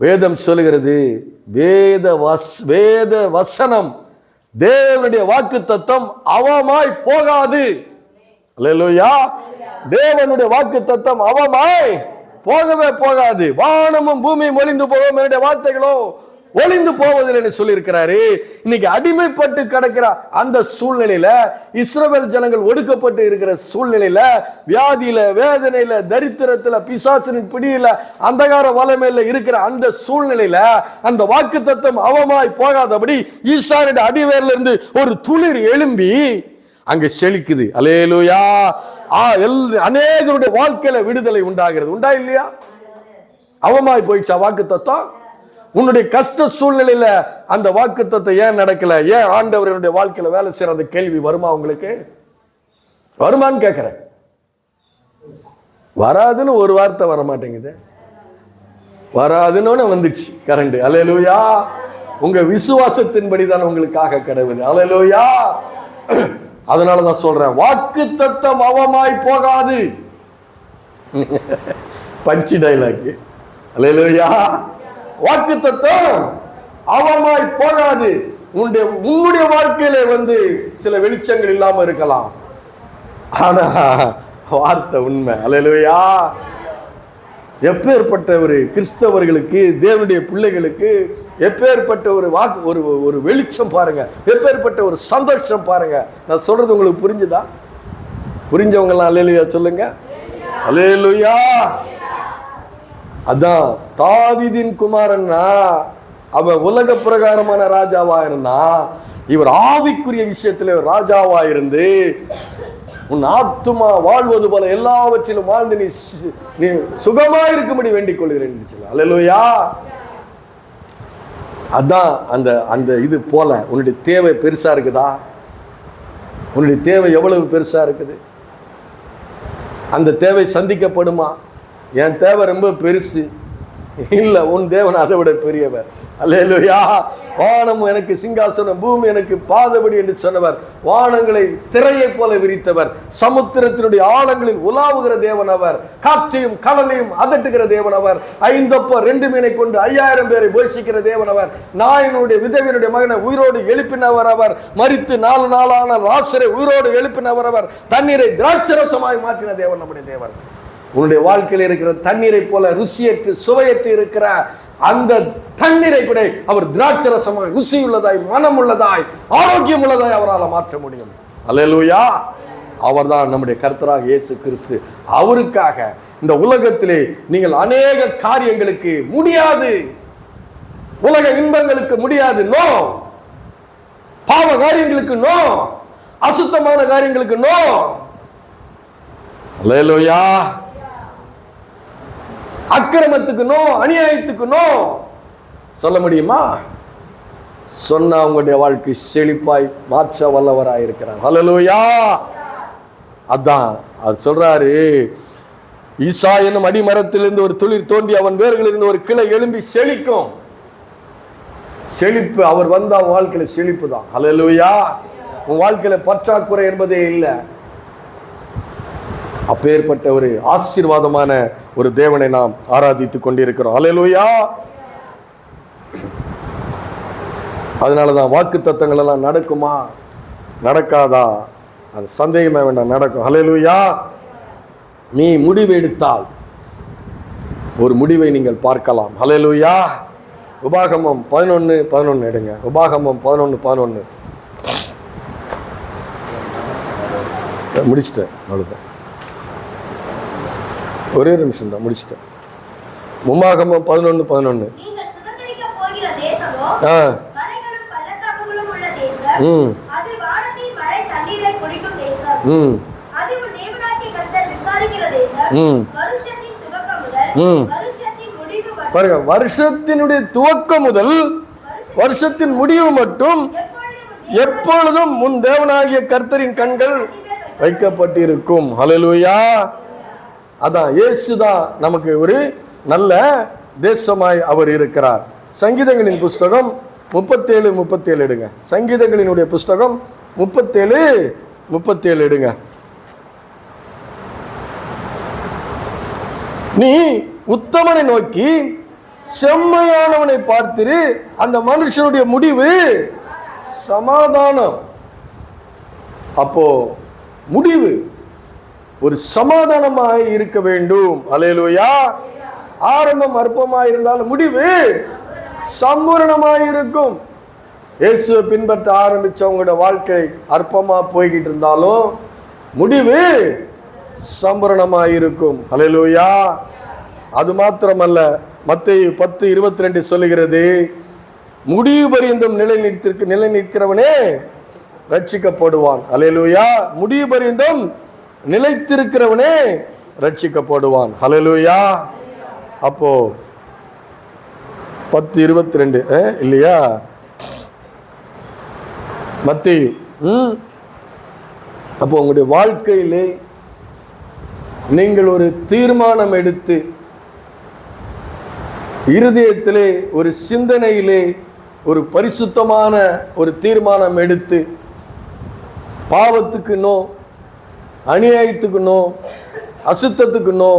வேதம் சொல்லுகிறது, வேத வசனம், தேவனுடைய வாக்கு தத்தம் அவமாய் போகாது. அல்லேலூயா. தேவனுடைய வாக்கு தத்தம் அவமாய் போகவே போகாது. வானமும் பூமியும் ஒளிந்து போகும், என்னுடைய வார்த்தைகளோ ஒளிந்து போவதில்லை சொல்லி இருக்கிறாரு. இன்னைக்கு அடிமைப்பட்டு கிடக்கிற அந்த சூழ்நிலையில, இஸ்ரவேல் ஜனங்கள் ஒடுக்கப்பட்டு இருக்கிற சூழ்நிலையில, வியாதியில, வேதனையில, தரித்திரத்துல, பிசாசின் பிடியில, அந்தகார வலைமையில இருக்கிற அந்த சூழ்நிலையில அந்த வாக்கு தத்தம் அவமாய் போகாதபடி ஈசானுடைய அடிவேர்ல இருந்து ஒரு துளிர் எழும்பி அங்க செழிக்குது. அல்லேலூயா. அநேகருடைய வாழ்க்கையில விடுதலை உண்டாகிறது. உண்டா இல்லையா? அவமாய் போயிடுச்சா வாக்கு தத்தம்? உன்னுடைய கஷ்ட சூழ்நிலையில அந்த வாக்கு தத்தம் ஏன் நடக்கல? ஏன் ஆண்டவர் என்னுடைய வாழ்க்கையில வேலை செய்யற அந்த கேள்வி வருமா உங்களுக்கு? வருமான்னு கேட்கிறேன். வராதுன்னு ஒரு வார்த்தை வர மாட்டேங்குது. வராதுன்னு வந்துச்சு கரண்ட். அல்லேலூயா. உங்க விசுவாசத்தின்படி தான் உங்களுக்காக கடவுது. அல்லேலூயா. அதனாலதான் சொல்றேன், வாக்கு தத்தம் அவமாய் போகாது. பஞ்சி டைலாக். அல்லேலூயா. வாக்கு தத்தம் அவமாய் போகாது. உன்னுடைய வாழ்க்கையில சில வெளிச்சங்கள் இல்லாம இருக்கலாம், ஆனா வார்த்தை உண்மை. அல்லேலூயா. எப்பேற்பட்ட ஒரு கிறிஸ்தவர்களுக்கு, தேவனுடைய பிள்ளைகளுக்கு எப்பேற்பட்ட ஒரு ஒரு வெளிச்சம் பாருங்க, எப்பேற்பட்ட ஒரு சந்தோஷம் பாருங்க. நான் சொல்றது உங்களுக்கு புரிஞ்சுதா? புரிஞ்சவங்க எல்லாம் அல்லேலூயா சொல்லுங்க. அல்லேலூயா. அதான் தாவீதின் குமாரன்னா அவன் உலக பிரகாரமான ராஜாவா இருந்தா, இவர் ஆவிக்குரிய விஷயத்துல ராஜாவா இருந்து உன் ஆத்துமா வாழ்வது போல எல்லாவற்றிலும் வாழ்ந்து நீ சுகமா இருக்கும்படி வேண்டிக் கொள்கிறேன். அல்லேலூயா. அதான் அந்த இது போல உன்னுடைய தேவை பெருசா இருக்குதா? உன்னுடைய தேவை எவ்வளவு பெருசா இருக்குது? அந்த தேவை சந்திக்கப்படுமா? என் தேவை ரொம்ப பெருசு இல்ல, உன் தேவன் அதை விட பெரியவர். அல்லேலூயா. வானம் எனக்கு சிங்காசனம், பூமி எனக்கு பாதபடி என்று சொன்னவர், வானங்களை திரையை போல விரித்தவர், சமுத்திரத்தினுடைய ஆழங்களில் உலாவுகிற தேவன் அவர், காற்றையும் கடலையும் அதட்டுகிற தேவன் அவர், 5 2 மீனை கொண்டு 5000 பேரை போஷிக்கிற தேவன் அவர், நாயனுடைய விதவினுடைய மகனை உயிரோடு எழுப்பினவர் அவர், மரித்து 4 நாளான லாசரை உயிரோடு எழுப்பினவர் அவர், தண்ணீரை திராட்சரசமாய் மாற்றின தேவன் நம்முடைய தேவன். உன்னுடைய வாழ்க்கையில் இருக்கிற தண்ணீரை போல ருசியற்று சுவையற்று இருக்கிற அந்த தண்ணீரை கூட அவர் திராட்சரசமாய், ருசி உள்ளதாய், மனம் உள்ளதாய், ஆரோக்கியம் உள்ளதாய் அவரால் மாற்ற முடியும். அல்லேலூயா. அவர்தான் நம்முடைய கர்த்தராக இயேசு கிறிஸ்து. அவருக்காக இந்த உலகத்திலே நீங்கள் அநேக காரியங்களுக்கு முடியாது, உலக இன்பங்களுக்கு முடியாது, நோ. பாவ காரியங்களுக்கு நோ, அசுத்தமான காரியங்களுக்கு நோ. அல்லேலூயா. அக்கிரமத்துக்கு நோ, அநியாயத்துக்கு நோ. சொல்ல முடியுமா? சொன்னா உங்களுடைய வாழ்க்கை செழிப்பாய் மாற்ற வல்லவராய் இருக்கிறார். ஹல்லேலூயா. அதான் அவர் சொல்றாரு, ஈசா என்னும் அடிமரத்திலிருந்து ஒரு துளிர் தோண்டி அவன் வேர்களிலிருந்து ஒரு கிளை எழும்பி செழிக்கும். செழிப்பு அவர் வந்தா வாழ்க்கையில செழிப்பு தான். ஹல்லேலூயா. உன் வாழ்க்கையில பற்றாக்குறை என்பதே இல்லை. அப்பேற்பட்ட ஒரு ஆசீர்வாதமான ஒரு தேவனை நாம் ஆராதித்துக் கொண்டிருக்கிறோம். அல்லேலூயா. அதனாலதான் வாக்கு தத்தங்கள் எல்லாம் நடக்குமா நடக்காதா அது சந்தேகமே வேண்டாம், நடக்கும். அல்லேலூயா. நீ முடிவு எடுத்தால் ஒரு முடிவை நீங்கள் பார்க்கலாம். அல்லேலூயா. உபாகமம் 11:11 எடுங்க. உபாகமம் 11:11 முடிச்சிட்டேன். அவ்வளவுதான், ஒரே நிமிஷம் தான், முடிச்சிட்டேன். உபாகமம் 11:11 பாருங்க, வருஷத்தினுடைய துவக்கம் முதல் வருஷத்தின் முடிவு மட்டும் எப்பொழுதும் முன் தேவனாகிய கர்த்தரின் கண்கள் வைக்கப்பட்டிருக்கும். ஹல்லேலூயா. அதான் இயேசுதான் நமக்கு ஒரு நல்ல தேசமாய் அவர் இருக்கிறார். சங்கீதங்களின் புஸ்தகம் 37 எடுங்க. சங்கீதங்களினுடைய புஸ்தகம் 37 எடுங்க. நீ உத்தமனை நோக்கி செம்மையானவனை பார்த்திரு, அந்த மனுஷனுடைய முடிவு சமாதானம். அப்போ முடிவு ஒரு சமாதானமாய் இருக்க வேண்டும். அல்லேலூயா. ஆரம்பம் அற்பமாய் இருந்தாலும் முடிவு சம்பூரணமாய் இருக்கும். இயேசுவை பின்பற்ற ஆரம்பிச்சவங்களோட வாழ்க்கை அற்பமா போய்கிட்டு இருந்தாலும் முடிவு சம்பூரணமாய் இருக்கும். அல்லேலூயா. அது மாத்திரமல்ல, மத்தேயு 10:22 சொல்லுகிறது, முடிவு பரியந்தம் நிலை நிற்கிறவனே ரட்சிக்கப்படுவான். அல்லேலூயா. முடிவு பரியந்தம் நிலைத்திருக்கிறவனே ரட்சிக்கப்படுவான். அல்லேலூயா. அப்போ 10:22 இல்லையா மத்தேயு. அப்போ உங்களுடைய வாழ்க்கையிலே நீங்கள் ஒரு தீர்மானம் எடுத்து, இருதயத்திலே ஒரு சிந்தனையிலே ஒரு பரிசுத்தமான ஒரு தீர்மானம் எடுத்து, பாவத்துக்கு நோ, அநியாயத்துக்கு நோ, அசுத்தத்துக்கு நோ,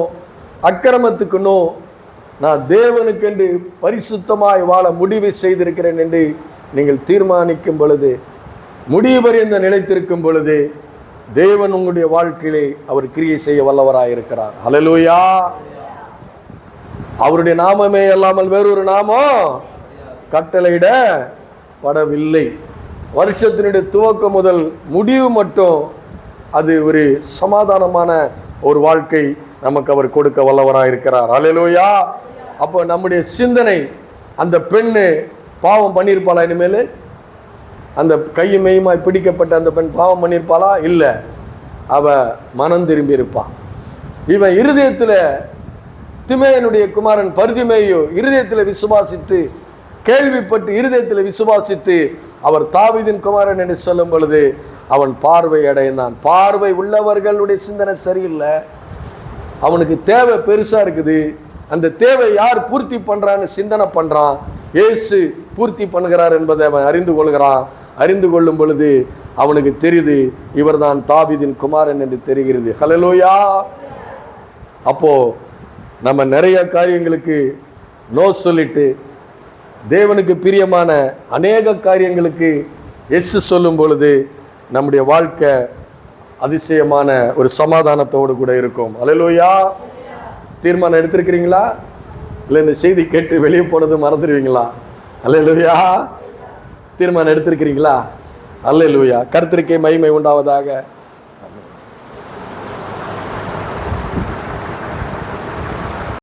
அக்கிரமத்துக்கு நோ, நான் தேவனுக்கென்று பரிசுத்தமாய் வாழ முடிவு செய்திருக்கிறேன் என்று நீங்கள் தீர்மானிக்கும் பொழுது, முடிவு பரியந்த நிலைத்திருக்கும் பொழுது, தேவன் உங்களுடைய வாழ்க்கையிலே அவர் கிரியை செய்ய வல்லவராயிருக்கிறார். அல்லேலூயா. அவருடைய நாமமே அல்லாமல் வேறொரு நாமம் கட்டளையிடப்படவில்லை. வருஷத்தினுடைய துவக்கம் முதல் முடிவு மட்டும் அது ஒரு சமாதானமான ஒரு வாழ்க்கை நமக்கு அவர் கொடுக்க வல்லவராயிருக்கிறார். அல்லேலூயா. அப்போ நம்முடைய சிந்தனை, அந்த பெண்ணு பாவம் பண்ணியிருப்பாளா? இனிமேல் அந்த கையும் மெய்யுமாய் பிடிக்கப்பட்ட அந்த பெண் பாவம் பண்ணியிருப்பாளா? இல்லை. அவ மனம் திரும்பி இருப்பான். இவன் இருதயத்தில், திமேயனுடைய குமாரன் பர்திமேயு இருதயத்தில் விசுவாசித்து, கேள்விப்பட்டு இருதயத்தில் விசுவாசித்து, அவர் தாவீதின் குமாரன் என்று சொல்லும் பொழுது அவன் பார்வை அடைந்தான். பார்வை உள்ளவர்களுடைய சிந்தனை சரியில்லை. அவனுக்கு தேவை பெருசா இருக்குது. அந்த தேவை யார் பூர்த்தி பண்றான்னு சிந்தனை பண்றான். இயேசு பூர்த்தி பண்ணுகிறார் என்பதை அவன் அறிந்து கொள்கிறான். அறிந்து கொள்ளும் பொழுது அவனுக்கு தெரியுது, இவர்தான் தாவீதின் குமாரன் என்று தெரிகிறது. ஹல்லேலூயா. அப்போ நம்ம நிறைய காரியங்களுக்கு நோ சொல்லிட்டு, தேவனுக்கு பிரியமான அநேக காரியங்களுக்கு எஸ் சொல்லும் பொழுது நம்முடைய வாழ்க்கை அதிசயமான ஒரு சமாதானத்தோடு கூட இருக்கும். அல்லேலூயா. தீர்மானம் எடுத்திருக்கிறீங்களா? இல்லை இந்த செய்தி கேட்டு வெளியே போனது மறந்துடுவீங்களா? அல்லேலூயா. தீர்மானம் எடுத்திருக்கிறீங்களா? அல்லேலூயா. கர்த்தருக்கே மகிமை உண்டாவதாக.